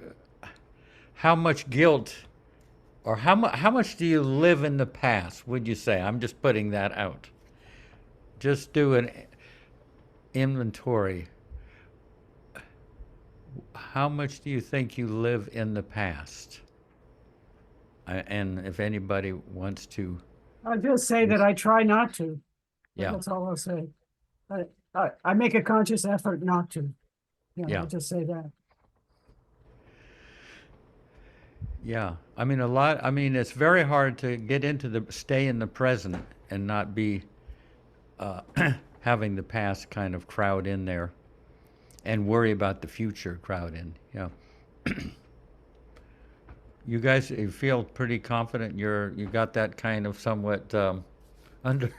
how much guilt or how much do you live in the past, would you say? I'm just putting that out. Just do an inventory. How much do you think you live in the past? And if anybody wants to. I'll just say that I try not to. Yeah. That's all I'll say. I make a conscious effort not to. Yeah. I'll just say that. Yeah, I mean, it's very hard to get stay in the present and not be having the past kind of crowd in there and worry about the future crowd in. Yeah. You guys, you feel pretty confident you got that kind of somewhat under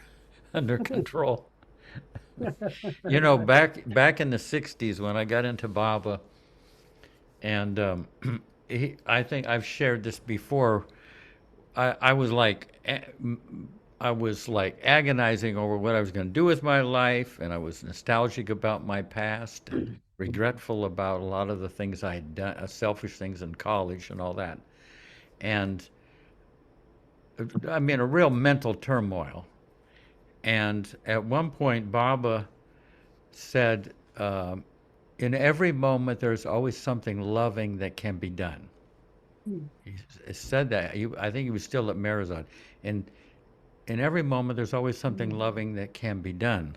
control. Back in the 60s when I got into Baba, and I think I've shared this before. I was like agonizing over what I was going to do with my life, and I was nostalgic about my past, and regretful about a lot of the things I had done, selfish things in college and all that, and I mean a real mental turmoil. And at one point, Baba said, in every moment, there's always something loving that can be done. He said that. I think he was still at Marizon. And in every moment, there's always something loving that can be done.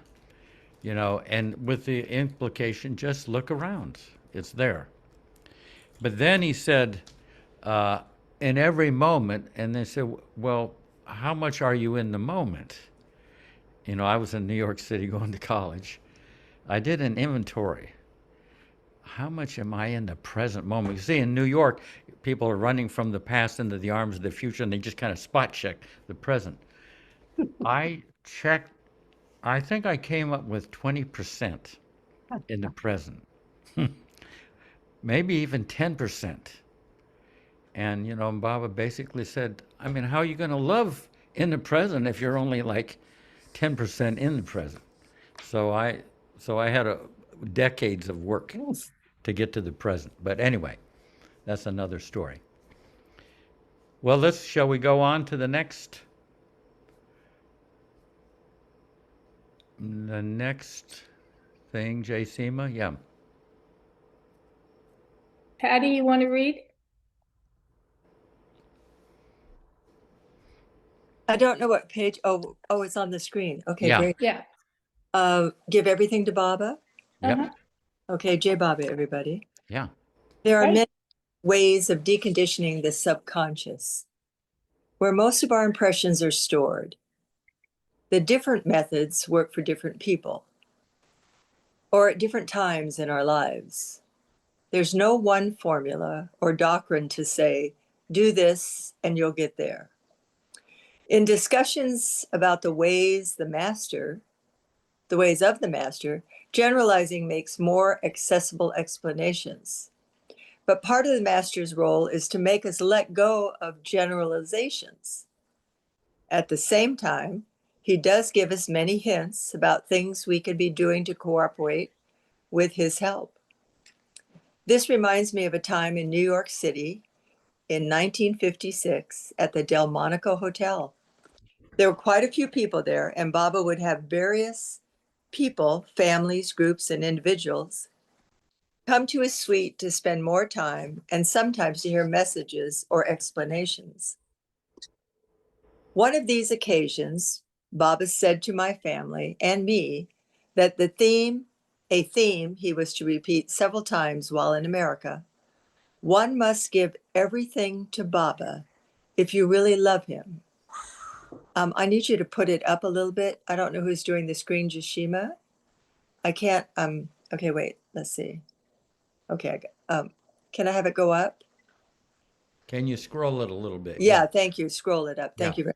And with the implication, just look around. It's there. But then he said, in every moment, and they said, well, how much are you in the moment? I was in New York City going to college. I did an inventory. How much am I in the present moment? You see, in New York, people are running from the past into the arms of the future, and they just kind of spot check the present. I I think I came up with 20% in the present, maybe even 10%. And, you know, Baba basically said, I mean, how are you going to love in the present if you're only like 10% in the present? So I had decades of work to get to the present. But anyway, that's another story. Well, shall we go on to the next thing, Jay Seema? Yeah. Patty, you want to read? I don't know what page. Oh, it's on the screen. Okay, Yeah. great. Yeah. Give everything to Baba. Yep. Uh-huh. Okay, Jai Baba, everybody. Yeah. There are Right. many ways of deconditioning the subconscious, where most of our impressions are stored. The different methods work for different people, or at different times in our lives. There's no one formula or doctrine to say, do this and you'll get there. In discussions about the ways of the master, generalizing makes more accessible explanations. But part of the master's role is to make us let go of generalizations. At the same time, he does give us many hints about things we could be doing to cooperate with his help. This reminds me of a time in New York City in 1956 at the Delmonico Hotel. There were quite a few people there, and Baba would have various people, families, groups, and individuals come to his suite to spend more time and sometimes to hear messages or explanations. One of these occasions, Baba said to my family and me that a theme he was to repeat several times while in America, one must give everything to Baba if you really love him. I need you to put it up a little bit. I don't know who's doing the screen, Jashima. I can't, okay, wait, let's see. Okay, can I have it go up? Can you scroll it a little bit? Yeah, thank you. Scroll it up. Thank you very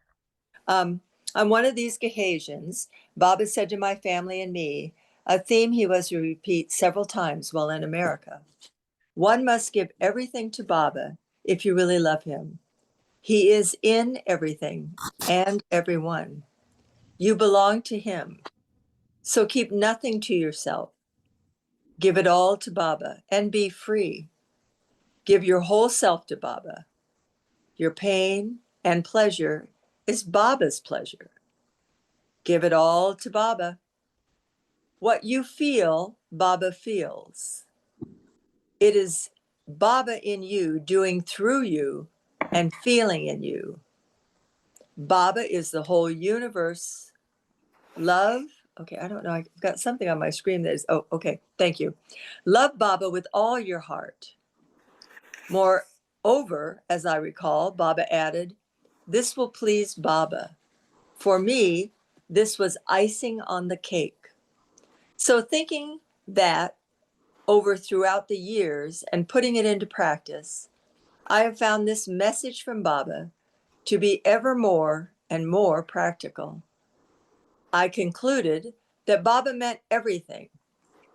much. On one of these occasions, Baba said to my family and me, a theme he was to repeat several times while in America. One must give everything to Baba if you really love him. He is in everything and everyone. You belong to him. So keep nothing to yourself. Give it all to Baba and be free. Give your whole self to Baba. Your pain and pleasure is Baba's pleasure. Give it all to Baba. What you feel, Baba feels. It is Baba in you doing through you and feeling in you. Baba is the whole universe. Love, okay, I don't know, I've got something on my screen that is, oh, okay, thank you. Love Baba with all your heart. Moreover, as I recall, Baba added, this will please Baba. For me, this was icing on the cake. So thinking that over throughout the years and putting it into practice, I have found this message from Baba to be ever more and more practical. I concluded that Baba meant everything,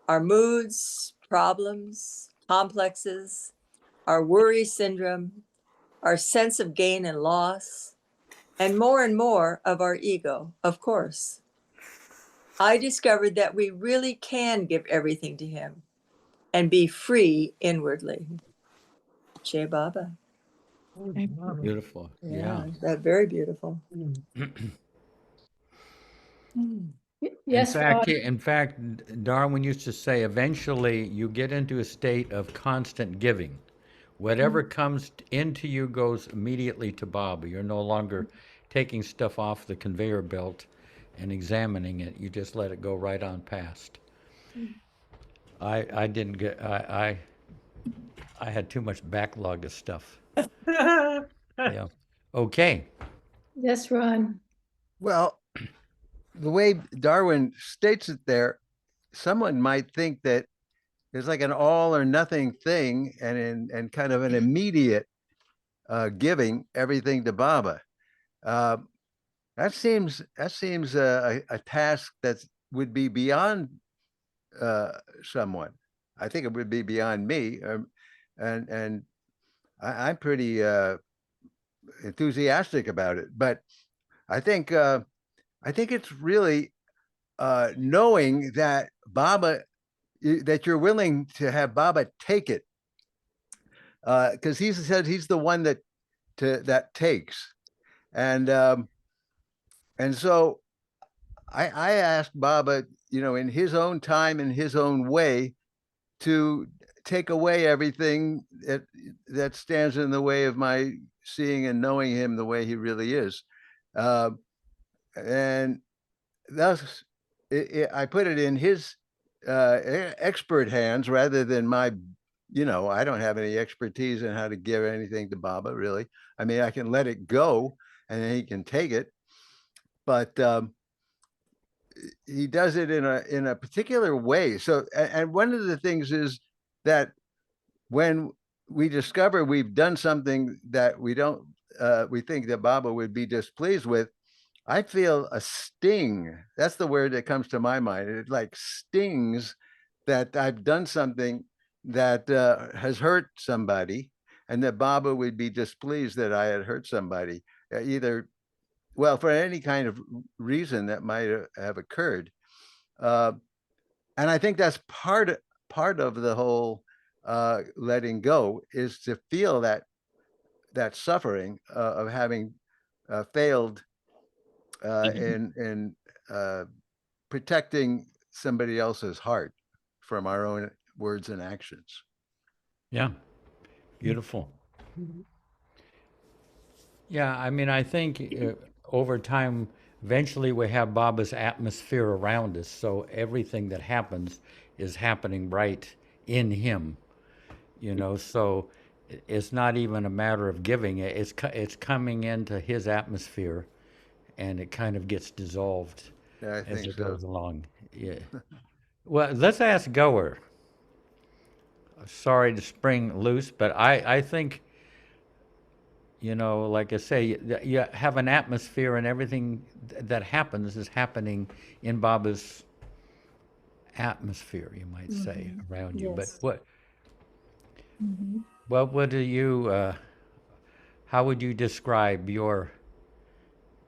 our moods, problems, complexes, our worry syndrome, our sense of gain and loss, and more of our ego, of course. I discovered that we really can give everything to him and be free inwardly. Jai Baba. Beautiful. Yeah. That's very beautiful. Yes, Ron. In fact, Darwin used to say, eventually you get into a state of constant giving. Whatever comes into you goes immediately to Baba. You're no longer taking stuff off the conveyor belt and examining it. You just let it go right on past. I didn't get, I had too much backlog of stuff. Yeah. Okay. Yes, Ron. Well, the way Darwin states it there, someone might think that there's like an all or nothing thing and kind of an immediate giving everything to Baba. That seems a task that would be beyond someone. I think it would be beyond me, and I'm pretty enthusiastic about it. But I think it's really knowing that Baba, that you're willing to have Baba take it, because he said he's the one that takes, and so I asked Baba, in his own time, in his own way, to take away everything that stands in the way of my seeing and knowing him the way he really is. And thus, I put it in his expert hands rather than my, I don't have any expertise in how to give anything to Baba, really. I mean, I can let it go and then he can take it. But he does it in a particular way. So, and one of the things is that when we discover we've done something that we think that Baba would be displeased with, I feel a sting. That's the word that comes to my mind. It like stings that I've done something that has hurt somebody, and that Baba would be displeased that I had hurt somebody, either, well, for any kind of reason that might have occurred. And I think that's part of the whole letting go, is to feel that suffering of having failed in protecting somebody else's heart from our own words and actions. Yeah, beautiful. Yeah, I mean, I think over time, eventually we have Baba's atmosphere around us, so everything that happens is happening right in him, so it's not even a matter of giving it, it's coming into his atmosphere, and it kind of gets dissolved as it goes along. Yeah. Well, let's ask Goer. Sorry to spring loose, but I think, like I say, you have an atmosphere, and everything that happens is happening in Baba's atmosphere, you might say, around you. Yes. But what do you, how would you describe your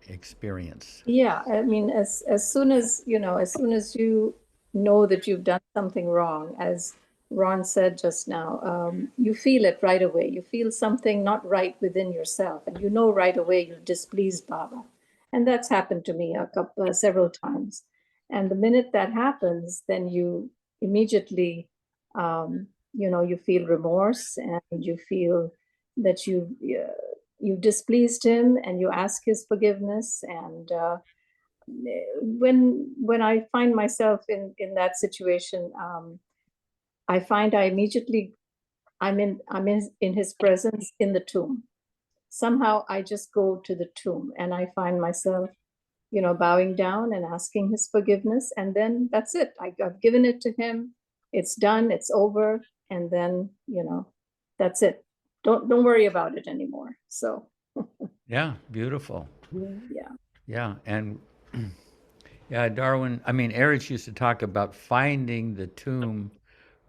experience? Yeah, I mean, as soon as you know that you've done something wrong, as Ron said just now, you feel it right away. You feel something not right within yourself, and you know right away you've displeased Baba. And that's happened to me several times. And the minute that happens, then you immediately, you feel remorse, and you feel that you displeased him, and you ask his forgiveness. And when I find myself in that situation, I find I immediately I'm in his presence in the tomb. Somehow I just go to the tomb, and I find myself, bowing down and asking his forgiveness, and then that's it. I've given it to him. It's done. It's over, and then that's it. Don't worry about it anymore. So. Yeah, beautiful. Yeah. Yeah, and yeah, Erich used to talk about finding the tomb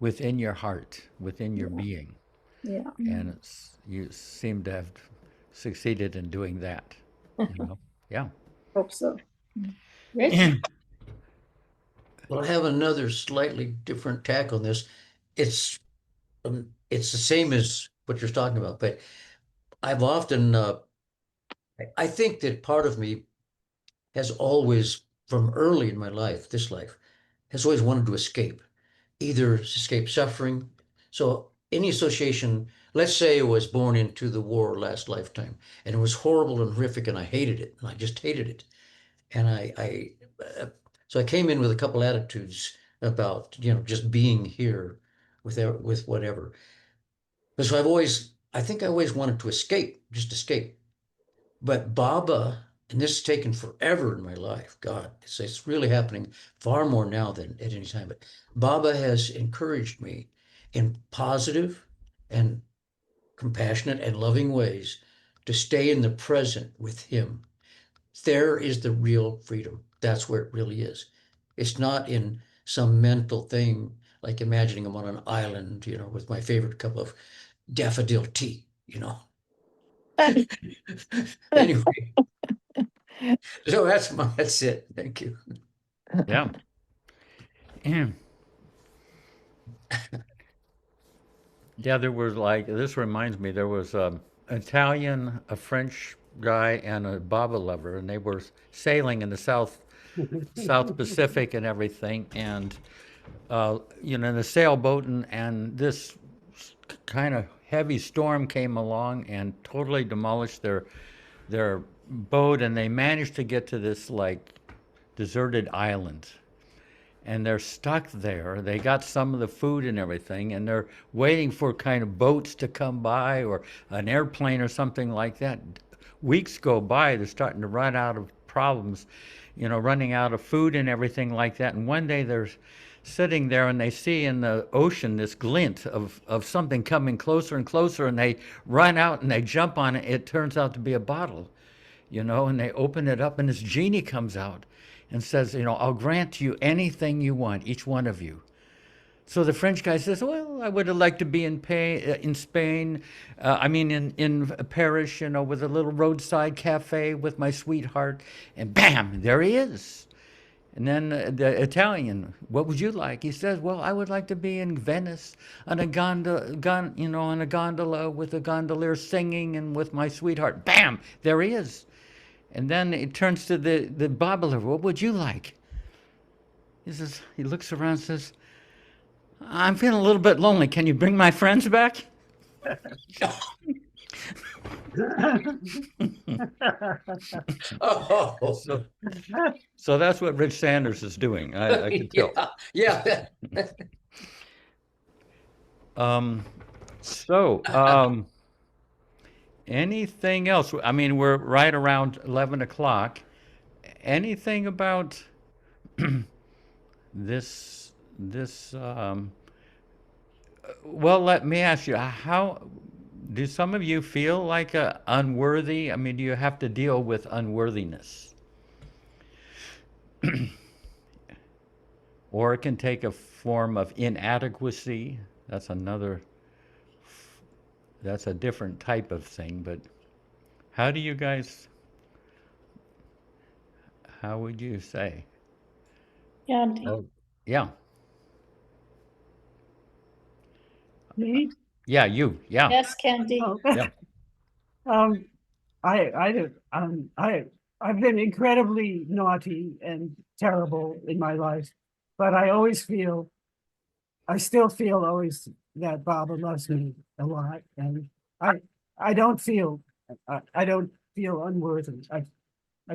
within your heart, within your being. Yeah. And you seem to have succeeded in doing that. Yeah. Hope so. Rich? Well, I have another slightly different tack on this. It's the same as what you're talking about, but I've often, I think that part of me has always, from early in my life, this life, has always wanted to escape, either escape suffering. So any association, let's say I was born into the war last lifetime, and it was horrible and horrific, and I hated it, and I just hated it. And so I came in with a couple attitudes about, just being here with whatever. But so I think I always wanted to escape, just escape. But Baba, and this has taken forever in my life, God, it's really happening far more now than at any time. But Baba has encouraged me in positive and compassionate and loving ways to stay in the present with him. There is the real freedom. That's where it really is. It's not in some mental thing like imagining I'm on an island, with my favorite cup of daffodil tea, Anyway, so that's it. Thank you. Yeah. Yeah. Yeah, there was this reminds me, there was an Italian, a French guy, and a Baba lover, and they were sailing in the South Pacific and everything, and in a sailboat, and this kind of heavy storm came along and totally demolished their boat, and they managed to get to this deserted island. And they're stuck there. They got some of the food and everything, and they're waiting for kind of boats to come by or an airplane or something like that. Weeks go by, they're starting to run out of problems, running out of food and everything like that. And one day they're sitting there and they see in the ocean this glint of something coming closer and closer, and they run out and they jump on it. It turns out to be a bottle, and they open it up, and this genie comes out and says, I'll grant you anything you want, each one of you. So the French guy says, well, I would have liked to be in Spain, in Paris, with a little roadside cafe with my sweetheart. And bam, there he is. And then the Italian, what would you like? He says, well, I would like to be in Venice on a on a gondola with a gondolier singing and with my sweetheart. Bam, there he is. And then it turns to the bobbler. What would you like? He says, he looks around and says, I'm feeling a little bit lonely. Can you bring my friends back? Oh. So that's what Rich Sanders is doing. I can tell. Yeah. Anything else? We're right around 11 o'clock. Anything about this, well, let me ask you, how do some of you feel like unworthy? Do you have to deal with unworthiness? Or it can take a form of inadequacy. That's a different type of thing, but how do you guys, how would you say? Yeah. Oh, yeah. Me? Yeah, you. Yeah. Yes, Candy. Oh. Yeah. I've been incredibly naughty and terrible in my life, but I still feel always that Baba loves me a lot, and I don't feel unworthy. I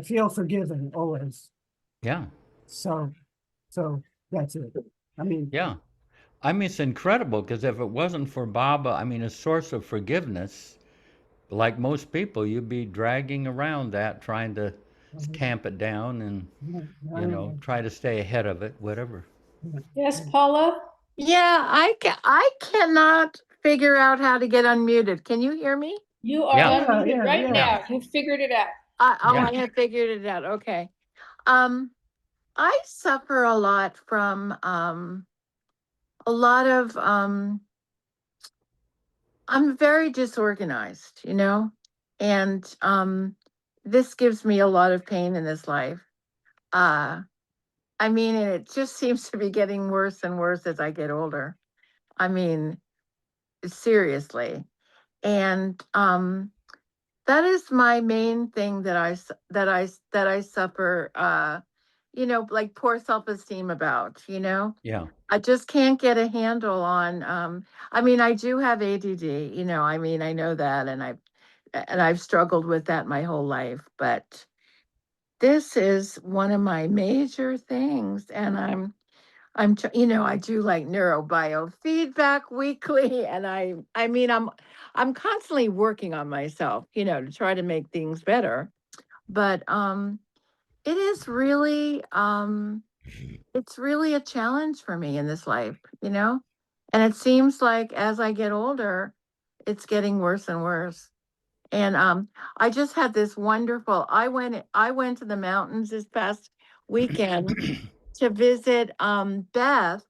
feel forgiven always. Yeah. So that's it. Yeah. It's incredible, because if it wasn't for Baba, a source of forgiveness, like most people, you'd be dragging around that, trying to tamp it down and, try to stay ahead of it, whatever. Yes, Paula? Yeah, I cannot figure out how to get unmuted. Can you hear me? You are Yeah. unmuted right now. You figured it out. Yeah. I have figured it out. Okay. I suffer a lot from a lot of I'm very disorganized, and this gives me a lot of pain in this life. And it just seems to be getting worse and worse as I get older. Seriously. And that is my main thing that I suffer like poor self-esteem about, Yeah. I just can't get a handle on I do have ADD, I know that, and I've struggled with that my whole life, but this is one of my major things, and I do like neurobiofeedback weekly, and I'm constantly working on myself, to try to make things better. But it is really it's really a challenge for me in this life, and it seems like as I get older, it's getting worse and worse. And I just had this wonderful. I went to the mountains this past weekend to visit Beth.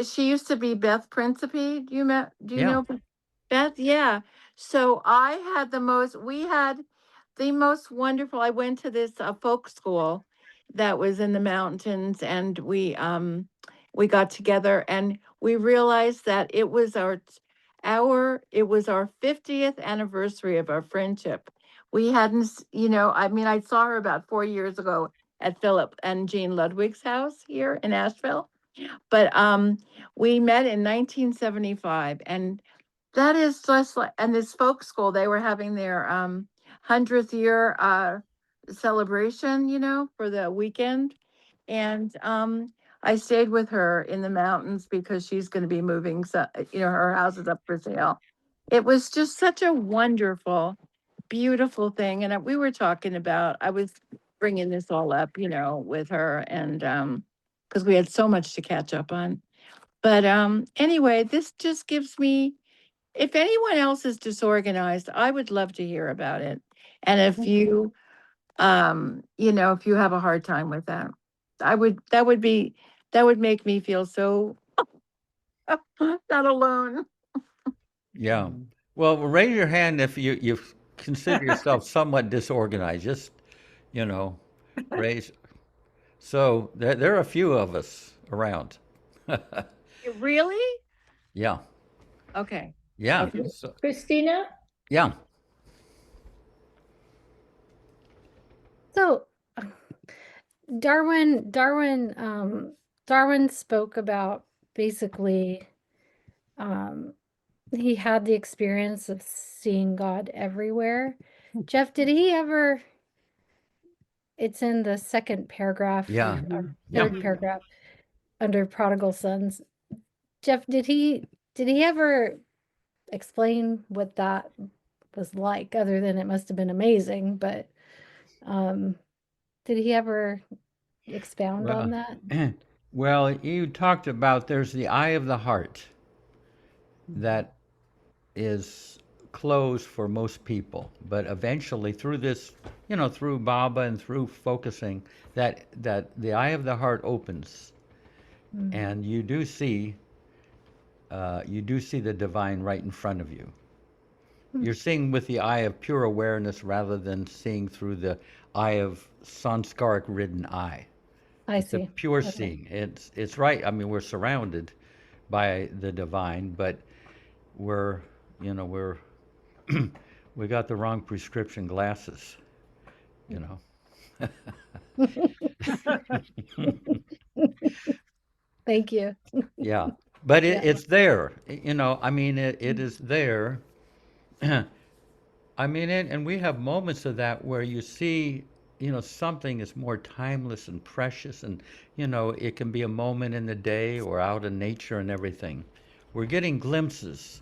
She used to be Beth Principe. Do you Yeah. know Beth? Yeah. So we had the most wonderful. I went to this folk school that was in the mountains, and we got together and we realized that it was our 50th anniversary of our friendship. We hadn't, I mean, I saw her about 4 years ago at Philip and Jean Ludwig's house here in Asheville. But we met in 1975, and that is just like, and this folk school, they were having their 100th year celebration, for the weekend. And I stayed with her in the mountains because she's going to be moving, so, her house is up for sale. It was just such a wonderful, beautiful thing. And we were talking about, I was bringing this all up, with her, and because we had so much to catch up on. But anyway, this just gives me, if anyone else is disorganized, I would love to hear about it. And if you, if you have a hard time with that, that would make me feel so not alone. Yeah. Well, raise your hand if you consider yourself somewhat disorganized. Just, raise. So there are a few of us around. Really? Yeah. Okay. Yeah. Okay. So, Christina? yeah. So Darwin spoke about basically he had the experience of seeing God everywhere. Jeff, did he ever, it's in the second paragraph, Yeah. third paragraph under prodigal sons. Jeff, did he ever explain what that was like, other than it must have been amazing, but did he ever expound on that? Well, you talked about there's the eye of the heart that is closed for most people, but eventually through this, through Baba and through focusing, that the eye of the heart opens, and you do see the divine right in front of you. You're seeing with the eye of pure awareness rather than seeing through the eye of sanskaric-ridden eye. It's a pure seeing. It's right. I mean, we're surrounded by the divine, but we're we got the wrong prescription glasses. Thank you. Yeah, but it's there. I mean, it is there. I mean, and we have moments of that where you see, something is more timeless and precious, and, it can be a moment in the day or out in nature and everything. We're getting glimpses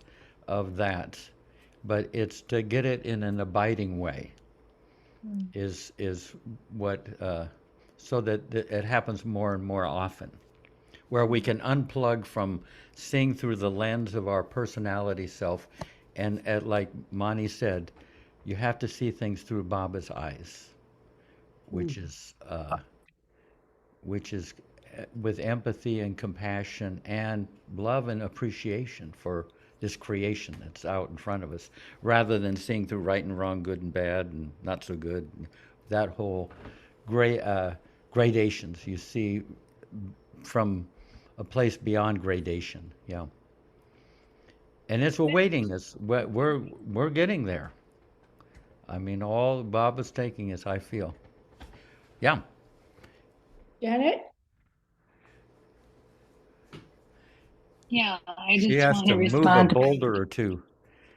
of that, but it's to get it in an abiding way is what, so that it happens more and more often, where we can unplug from seeing through the lens of our personality self. And like Mani said, you have to see things through Baba's eyes, which is with empathy and compassion and love and appreciation for this creation that's out in front of us, rather than seeing through right and wrong, good and bad, and not so good. That whole gradations you see from a place beyond gradation. Yeah. And it's awaiting us. We're getting there. I mean, all Baba's taking us, I feel. Yeah. Janet? Yeah, I She just has want to to move a respond. boulder or two.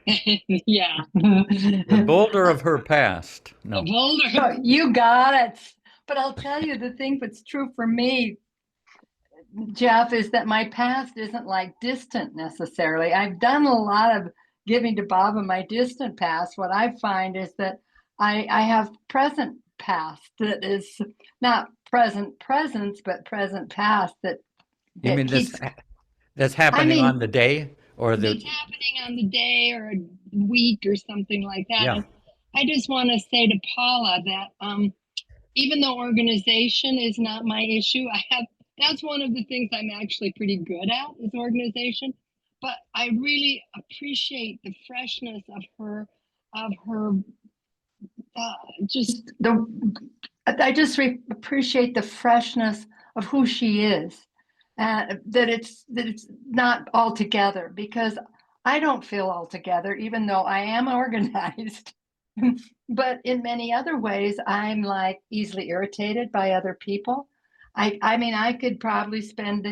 Yeah. The boulder of her past. No. The boulder. Oh, you got it. But I'll tell you the thing that's true for me, Jeff, is that my past isn't like distant necessarily. I've done a lot of giving to Baba my distant past. What I find is that I have present past that is not present presence, but present past that You mean keeps, that's happening I mean, on the day or that's the, happening on the day or a week or something like that. yeah. And I just want to say to Paula that even though organization is not my issue, that's one of the things I'm actually pretty good at is organization. But I really appreciate the freshness of her just the I just appreciate the freshness of who she is, that it's not all together, because I don't feel all together, even though I am organized. But in many other ways, I'm like easily irritated by other people. I mean, I could probably spend,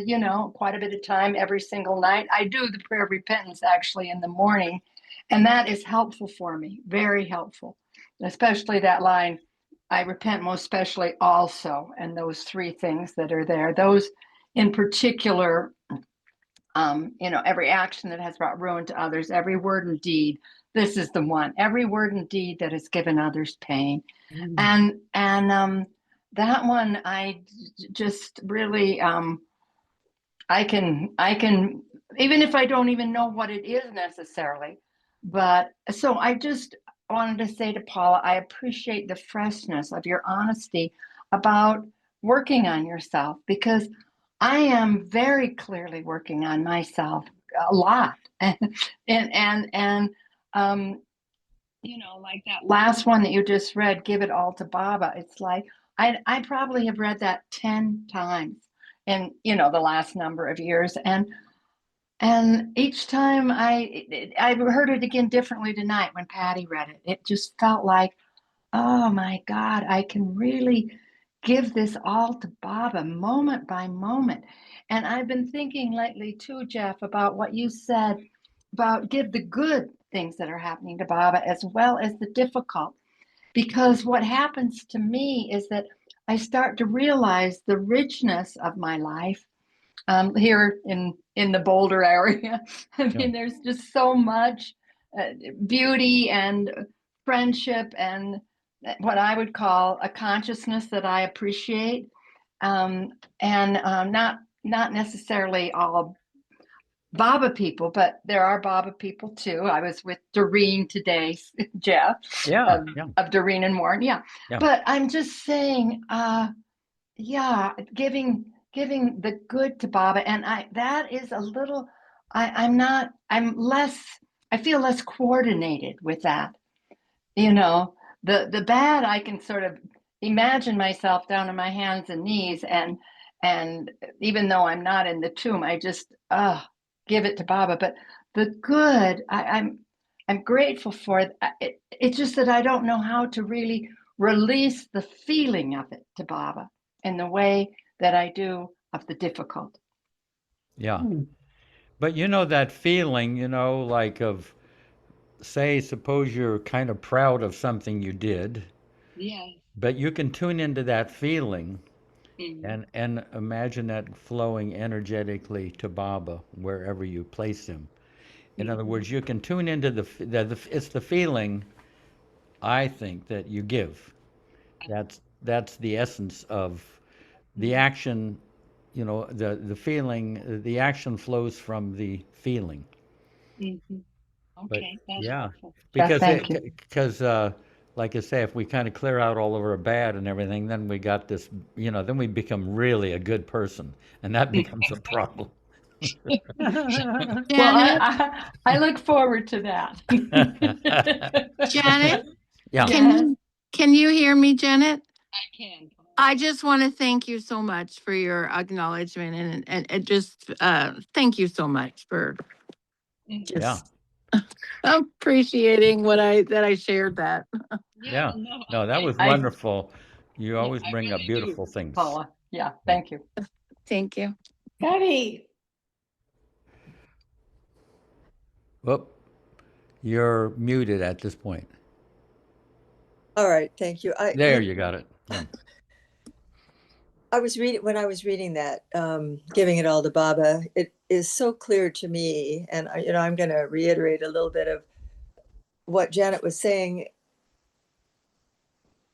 quite a bit of time every single night. I do the prayer of repentance actually in the morning, and that is helpful for me, very helpful, especially that line, I repent most especially also, and those three things that are there, those in particular, every action that has brought ruin to others, every word and deed. This is the one, every word and deed that has given others pain. And that one, I just really, I can, even if I don't even know what it is necessarily, but so I just wanted to say to Paula, I appreciate the freshness of your honesty about working on yourself, because I am very clearly working on myself a lot. And like that last one that you just read, give it all to Baba. It's like, I probably have read that 10 times in, the last number of years. And each time I heard it again differently tonight when Patty read it. It just felt like, oh my God, I can really give this all to Baba moment by moment. And I've been thinking lately too, Jeff, about what you said about give the good things that are happening to Baba as well as the difficult. Because what happens to me is that I start to realize the richness of my life here in the Boulder area. I mean, there's just so much beauty and friendship and what I would call a consciousness that I appreciate, and not necessarily all Baba people, but there are Baba people too. I was with Doreen today, Jeff, of Doreen and Warren. Yeah. But I'm just saying, giving the good to Baba. And that is a little, I feel less coordinated with that. The bad, I can sort of imagine myself down on my hands and knees, and even though I'm not in the tomb, I just, give it to Baba. But the good, I'm grateful for it. It's just that I don't know how to really release the feeling of it to Baba in the way that I do of the difficult. Yeah. But that feeling, like of, say, suppose you're kind of proud of something you did. Yes. But you can tune into that feeling and imagine that flowing energetically to Baba wherever you place him. In other words, you can tune into it's the feeling, I think, that you give. That's the essence of the action. The feeling, the action flows from the feeling. Okay, that's helpful. Because like I say, if we kind of clear out all of our bad and everything, then we got this, then we become really a good person, and that becomes a problem. Janet? Well, I look forward to that. Janet? Yeah. Can you hear me, Janet? I can. I just want to thank you so much for your acknowledgement and just thank you so much for just appreciating that I shared that. Yeah. No, that was wonderful. You always bring up beautiful things. Paula. Yeah, thank you. Thank you. Patty. Whoop. You're muted at this point. All right, thank you. There, you got it. Yeah. When I was reading that, giving it all to Baba, it is so clear to me, and I'm going to reiterate a little bit of what Janet was saying.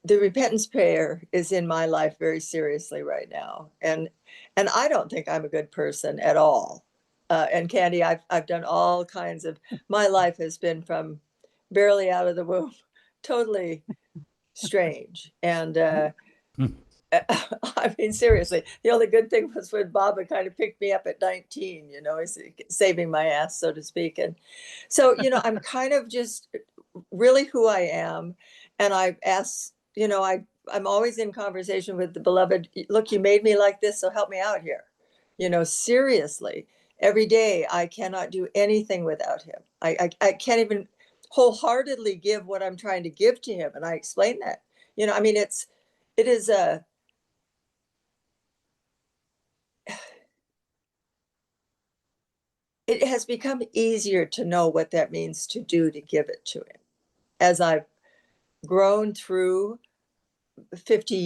The repentance prayer is in my life very seriously right now, and I don't think I'm a good person at all. and Candy, I've done all kinds of, my life has been from barely out of the womb, totally strange. And I mean, seriously, the only good thing was when Baba kind of picked me up at 19, you know, he's saving my ass, so to speak. And so, you know, I'm kind of just really who I am. And I ask, you know, I'm always in conversation with the beloved, look, you made me like this, so help me out here. You know, seriously, every day I cannot do anything without him. I can't even wholeheartedly give what I'm trying to give to him. And I explain that, you know, I mean, it is a, it has become easier to know what that means to do, to give it to him. As I've grown through 50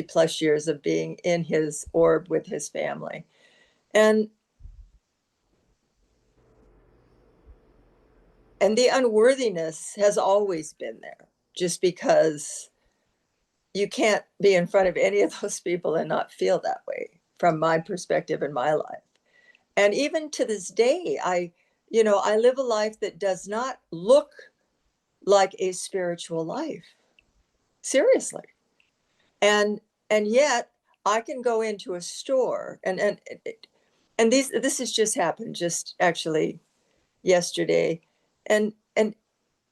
plus years of being in his orb with his family. And the unworthiness has always been there, just because you can't be in front of any of those people and not feel that way, from my perspective in my life. And even to this day, I live a life that does not look like a spiritual life. Seriously. And yet I can go into a store and this has just happened just actually yesterday. And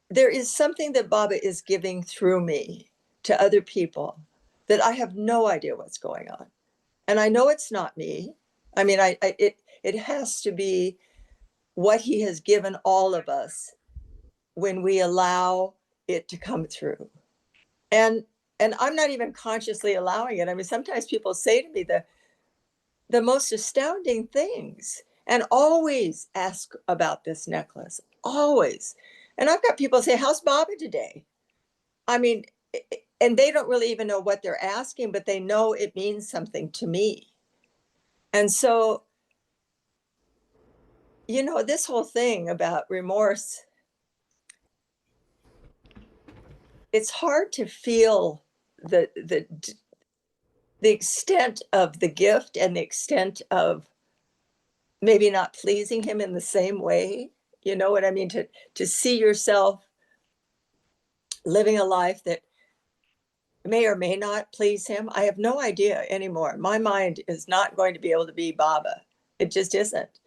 there is something that Baba is giving through me to other people that I have no idea what's going on. And I know it's not me. I mean, it has to be what he has given all of us when we allow it to come through. And I'm not even consciously allowing it. I mean, sometimes people say to me the most astounding things, and always ask about this necklace, always. And I've got people say, how's Baba today? I mean, and they don't really even know what they're asking, but they know it means something to me. And so, you know, this whole thing about remorse, it's hard to feel the extent of the gift and the extent of maybe not pleasing him in the same way. You know what I mean? To see yourself living a life that may or may not please him. I have no idea anymore. My mind is not going to be able to be Baba. It just isn't.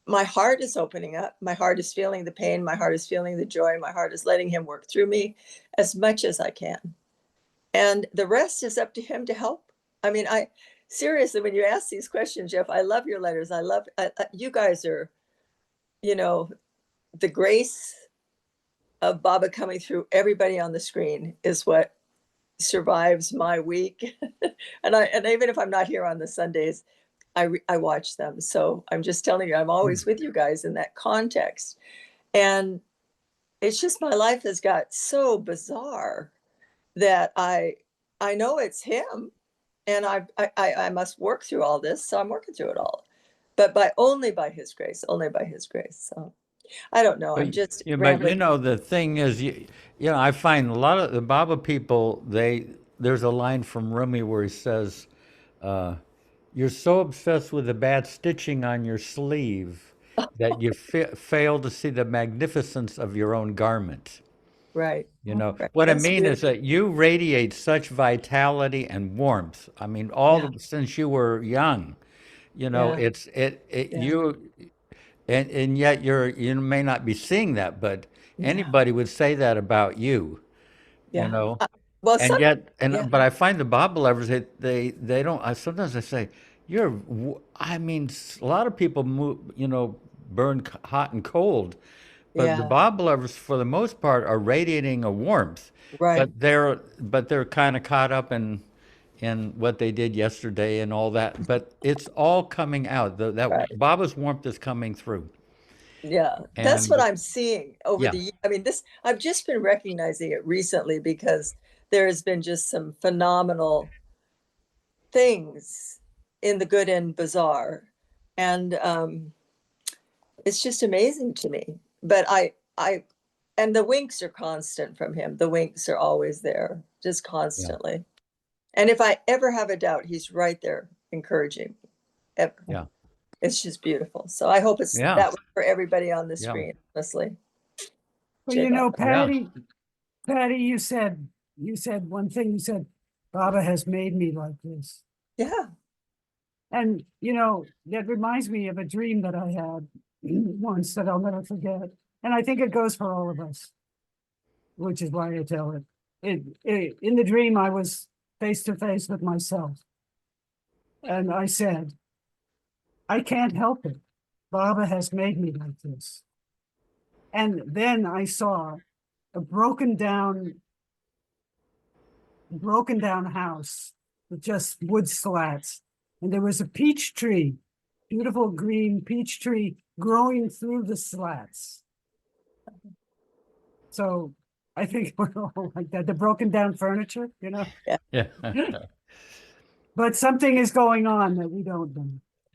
My heart is opening up. My heart is feeling the pain. My heart is feeling the joy. My heart is letting him work through me as much as I can. And the rest is up to him to help. I mean, seriously, when you ask these questions, Jeff, I love your letters. You guys are, you know, the grace of Baba coming through everybody on the screen is what survives my week. and even if I'm not here on the Sundays, I watch them. So I'm just telling you, I'm always with you guys in that context. And it's just, my life has got so bizarre that I know it's him, and I must work through all this. So I'm working through it all, but only by his grace. So I don't know. I'm just But rambling. you know, the thing is, you know, I find a lot of the Baba people, there's a line from Rumi where he says, you're so obsessed with the bad stitching on your sleeve that you fail to see the magnificence of your own garment. Right. You know, Right. what I That's mean is beautiful. that you radiate such vitality and warmth. I mean, since you were young, you know, you, and yet you may not be seeing that, but anybody would say that about you, you know. Well, And yet, but I find the Bible lovers, they don't. Sometimes I say, I mean, a lot of people move, you know, burn hot and cold, but the Bible lovers, for the most part, are radiating a warmth. Right. But they're kind of caught up in what they did yesterday and all that. But it's all coming out. That Baba's warmth is coming through. Yeah, that's what I'm seeing over Yeah. the years. I mean, I've just been recognizing it recently because there has been just some phenomenal things in the good and bizarre. And it's just amazing to me. But and the winks are constant from him. The winks are always there, just constantly. And if I ever have a doubt, he's right there encouraging me. Ever. Yeah. It's just beautiful. So I hope it's Yeah. that way for everybody on the Yeah. screen, honestly. Well, Jay you know, Bob. Patty, you said one thing. You said, Baba has made me like this. Yeah. And, you know, that reminds me of a dream that I had once that I'll never forget. And I think it goes for all of us, which is why I tell it. In the dream, I was face to face with myself. And I said, I can't help it. Baba has made me like this. And then I saw a broken down house with just wood slats. And there was a peach tree, beautiful green peach tree growing through the slats. So I think we're all like that, the broken down furniture, you know? Yeah. But something is going on that we don't know.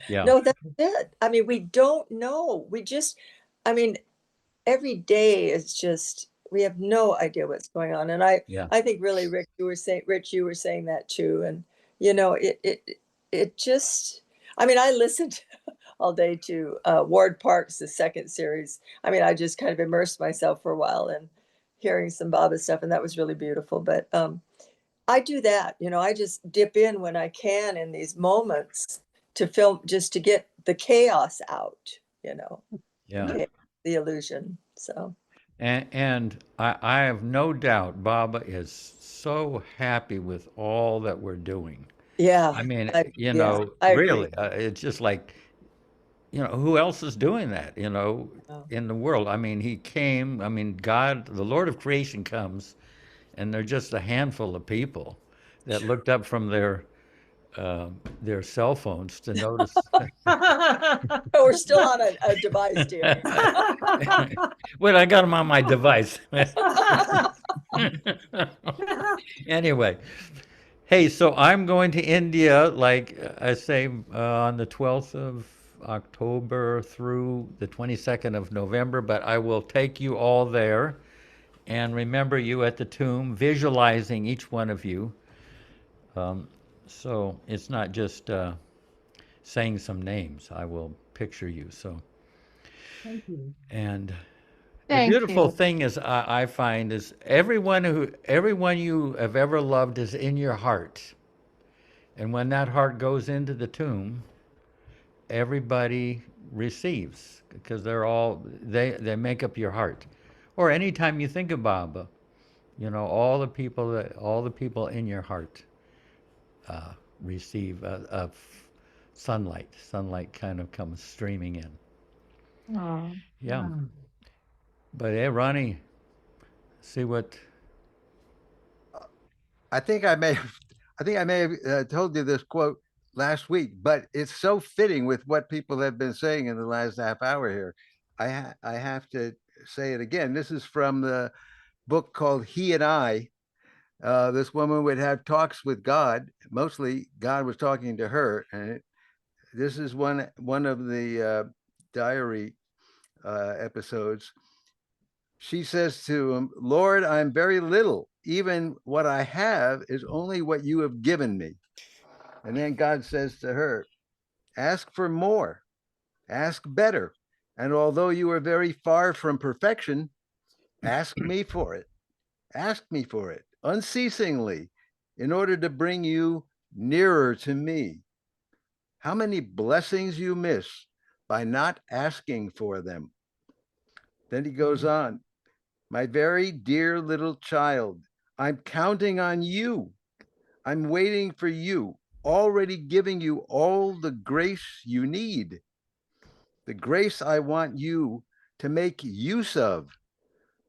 Yeah. No, that's it. I mean, we don't know. We just, I mean, every day is just, we have no idea what's going on. And I think really, Rich, you were saying that too. And, you know, it just, I mean, I listened all day to Ward Parks, the second series. I mean, I just kind of immersed myself for a while in hearing some Baba stuff, and that was really beautiful. But I do that, you know, I just dip in when I can in these moments to film, just to get the chaos out, you know. Yeah. The illusion. So. And I have no doubt Baba is so happy with all that we're doing. Yeah. I mean, you yeah, know, I really, agree. it's just like, you know, who else is doing that, you know, Oh. in the world? I mean, he came, I mean, God, the Lord of creation comes, and they're just a handful of people that looked up from their cell phones to notice. Oh, we're still on a device, dear. Well, I got them on my device. Anyway, hey, so I'm going to India, like I say, on the 12th of October through the 22nd of November, but I will take you all there and remember you at the tomb, visualizing each one of you. So it's not just saying some names. I will picture you. So. Thank you. And the Thank beautiful you. thing is, I find, is everyone you have ever loved is in your heart. And when that heart goes into the tomb, everybody receives, because they make up your heart. Or anytime you think of Baba, you know, all the people in your heart receive sunlight. Sunlight kind of comes streaming in. Oh. Yeah. But hey, Ronnie, see what. I think I may have told you this quote last week, but it's so fitting with what people have been saying in the last half hour here. I have to say it again. This is from the book called He and I. This woman would have talks with God. Mostly, God was talking to her, and this is one of the diary episodes. She says to him, Lord, I'm very little. Even what I have is only what you have given me. And then God says to her, ask for more, ask better. And although you are very far from perfection, ask me for it. Ask me for it unceasingly in order to bring you nearer to me. How many blessings you miss by not asking for them. Then he goes on, my very dear little child, I'm counting on you. I'm waiting for you, already giving you all the grace you need. The grace I want you to make use of,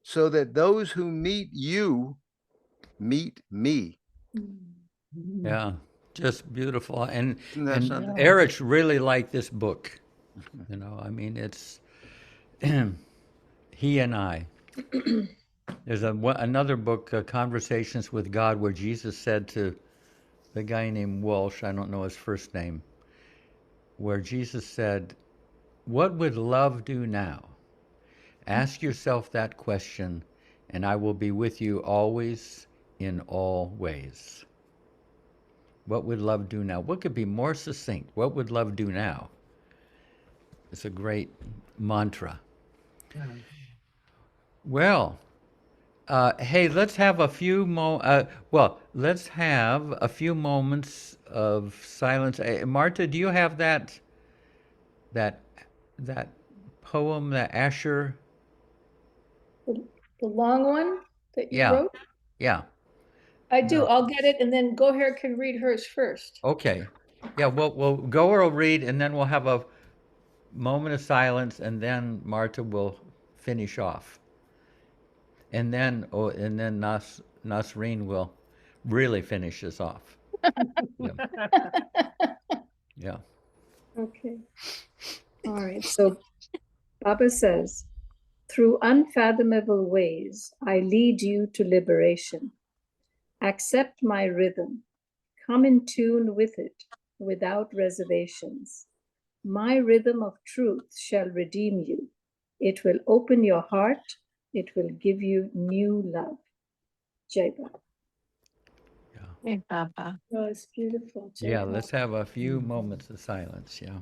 so that those who meet you meet me. Yeah, just beautiful. And something? Erich really liked this book. You know, I mean, it's He and I. There's another book, Conversations with God, where Jesus said to the guy named Walsh, I don't know his first name, where Jesus said, what would love do now? Ask yourself that question, and I will be with you always in all ways. What would love do now? What could be more succinct? What would love do now? It's a great mantra. Well, hey, let's have a few let's have a few moments of silence. Marta, do you have that that poem, that Asher? The long one that you Yeah, wrote? yeah. I do. I'll get it, and then Goher can read hers first. Okay. Yeah, we'll go or read, and then we'll have a moment of silence, and then Marta will finish off. And then Nasreen will really finish us off. Yeah. Yeah. Okay. All right. So Baba says, through unfathomable ways, I lead you to liberation. Accept my rhythm. Come in tune with it without reservations. My rhythm of truth shall redeem you. It will open your heart. It will give you new love. Jai Baba. Hey, Baba. Oh, it's beautiful. Jai Yeah, Baba. let's have a few moments of silence. Yeah.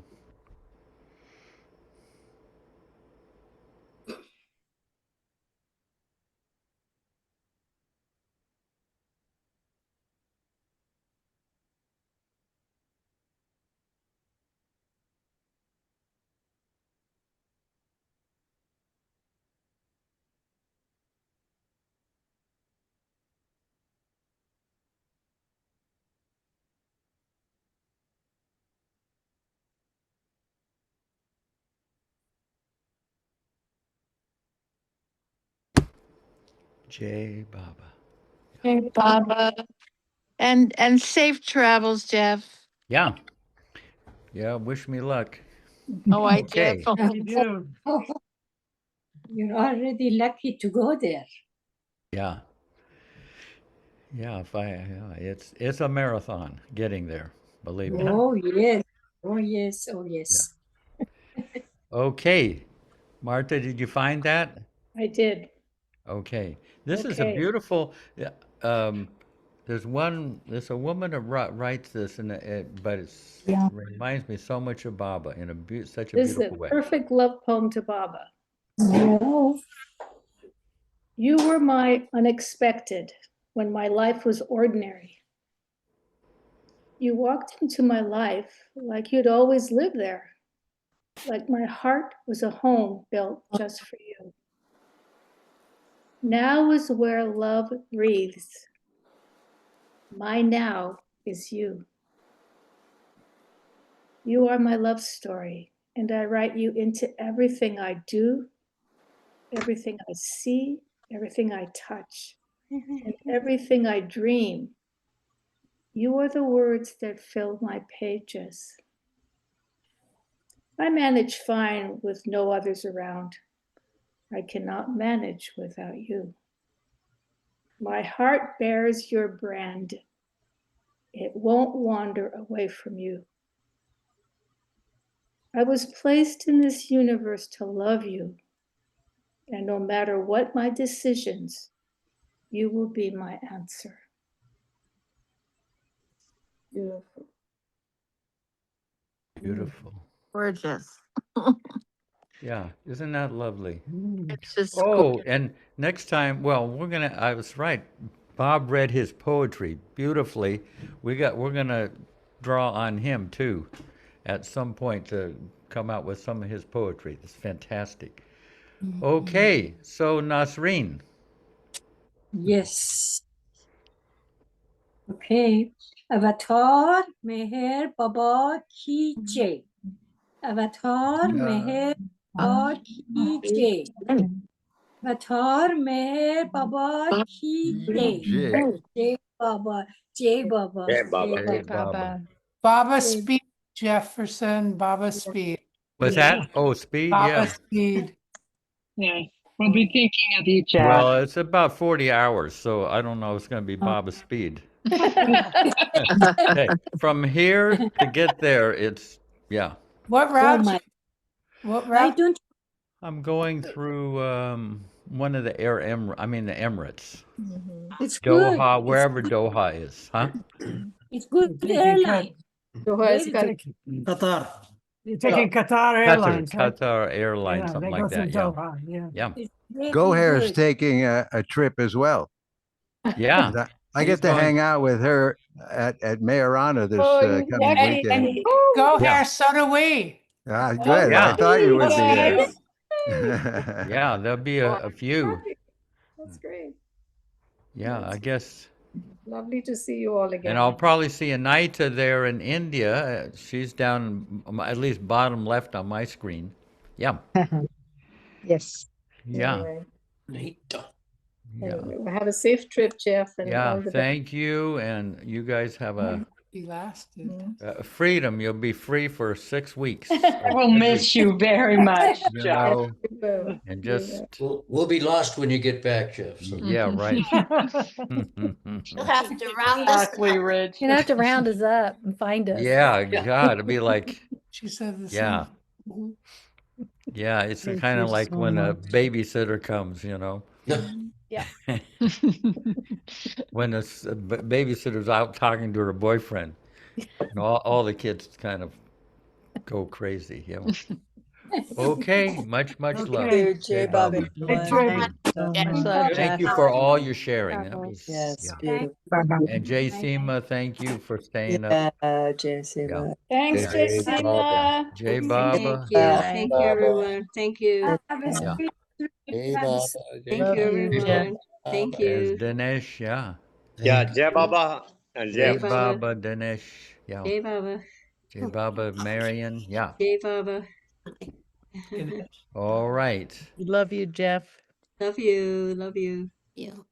Jai Baba. Hey, Baba. And safe travels, Jeff. Yeah. Yeah, wish me luck. Oh, I Okay. definitely do. You're already lucky to go there. Yeah. Yeah, it's a marathon getting there, believe me. Oh, yes. Oh, yes. Oh, yes. Okay. Marta, did you find that? I did. Okay. This is a Okay. beautiful um there's a woman that writes this and but it reminds me so much of Baba in such a This is a beautiful way. perfect love poem to Baba. No. You were my unexpected when my life was ordinary. You walked into my life like you'd always lived there, like my heart was a home built just for you. Now is where love breathes. My now is you. You are my love story, and I write you into everything I do, everything I see, everything I touch, and everything I dream. You are the words that fill my pages. I manage fine with no others around. I cannot manage without you. My heart bears your brand. It won't wander away from you. I was placed in this universe to love you, and no matter what my decisions, you will be my answer. Beautiful. Beautiful. Gorgeous. Yeah, isn't that lovely? It's just Oh, and next time, well, I was right. Bob read his poetry beautifully. We're gonna draw on him too at some point to come out with some of his poetry. It's fantastic. Okay, so Nasreen. Yes. Okay. Avatar Meher Baba Ki Jai. Avatar Meher Baba Ki Jai. Avatar Meher Baba Ki Jai. Jai Baba. Jai Baba. Yeah, Baba. Hey, Baba. Baba Speed, Jefferson, Baba Speed. Was that? Oh, speed, Baba yeah. Speed. Yeah. We'll be thinking of you, Jack. Well, it's about 40 hours, so I don't know if it's gonna be Baba speed. Hey, from here to get there, yeah. What Oh route? my. What Why route? don't I'm going through one of the the Emirates. it's good. Doha, wherever Doha is, huh? It's good Thank you, airline. Doha is Thank you. Qatar. You're taking Qatar Airlines, right? Qatar Airlines, Yeah, something they like go through that. Yeah. Doha. Yeah. Yeah. It's really Go Hair's good. taking a trip as well. Yeah. I She's get to going- hang out with her at Mayorana this Oh, coming And, weekend. and go Yeah. Hair, so do we. Ah, good. Yeah. I thought you would Let's be see there. you. Yeah, there'll be a few. That's great. Yeah, I guess. Lovely to see you all again. And I'll probably see Anita there in India. She's down at least bottom left on my screen. Yeah. Yes. Yeah. Anyway, Anita. Yeah. anyway, well, have a safe trip, Jeff, and Yeah. all the best. Thank you. And you guys have a He lasted. freedom. You'll be free for 6 weeks. I will miss you very much, You Jeff. know, You will. and You will. just, We'll be lost when you get back, Jeff. So. yeah, right. You'll have to round us Exactly, up. Rich. You're gonna have to round us up and find us. Yeah, God, it'd be like, She said the yeah. same. Yeah, it's Thank kind of you like so when a much. babysitter comes, you know. Yeah. When a babysitter's out talking to her boyfriend, and all the kids kind of go crazy. You know. Okay, much love. Okay. Jay Bobby. Hey, Trey. Thank you for all your sharing. That was, Yes, yeah. beautiful. And Jay Seema, thank you for staying up. Yeah, JC. Yeah. Thanks, Jay Jessima. Jay Baba. Thank you. Bye. Thank you, everyone. Thank you. Yeah. Hey, Baba. Thank Love you, you, everyone. Thank There's you. Dinesh. Yeah. Yeah, Jai Baba and Jay Jeff. Baba, Dinesh. Yeah. Jai Baba. Jay Baba, Marion. Yeah. Jai Baba. All right. Love you, Jeff. Love you. Love you. You.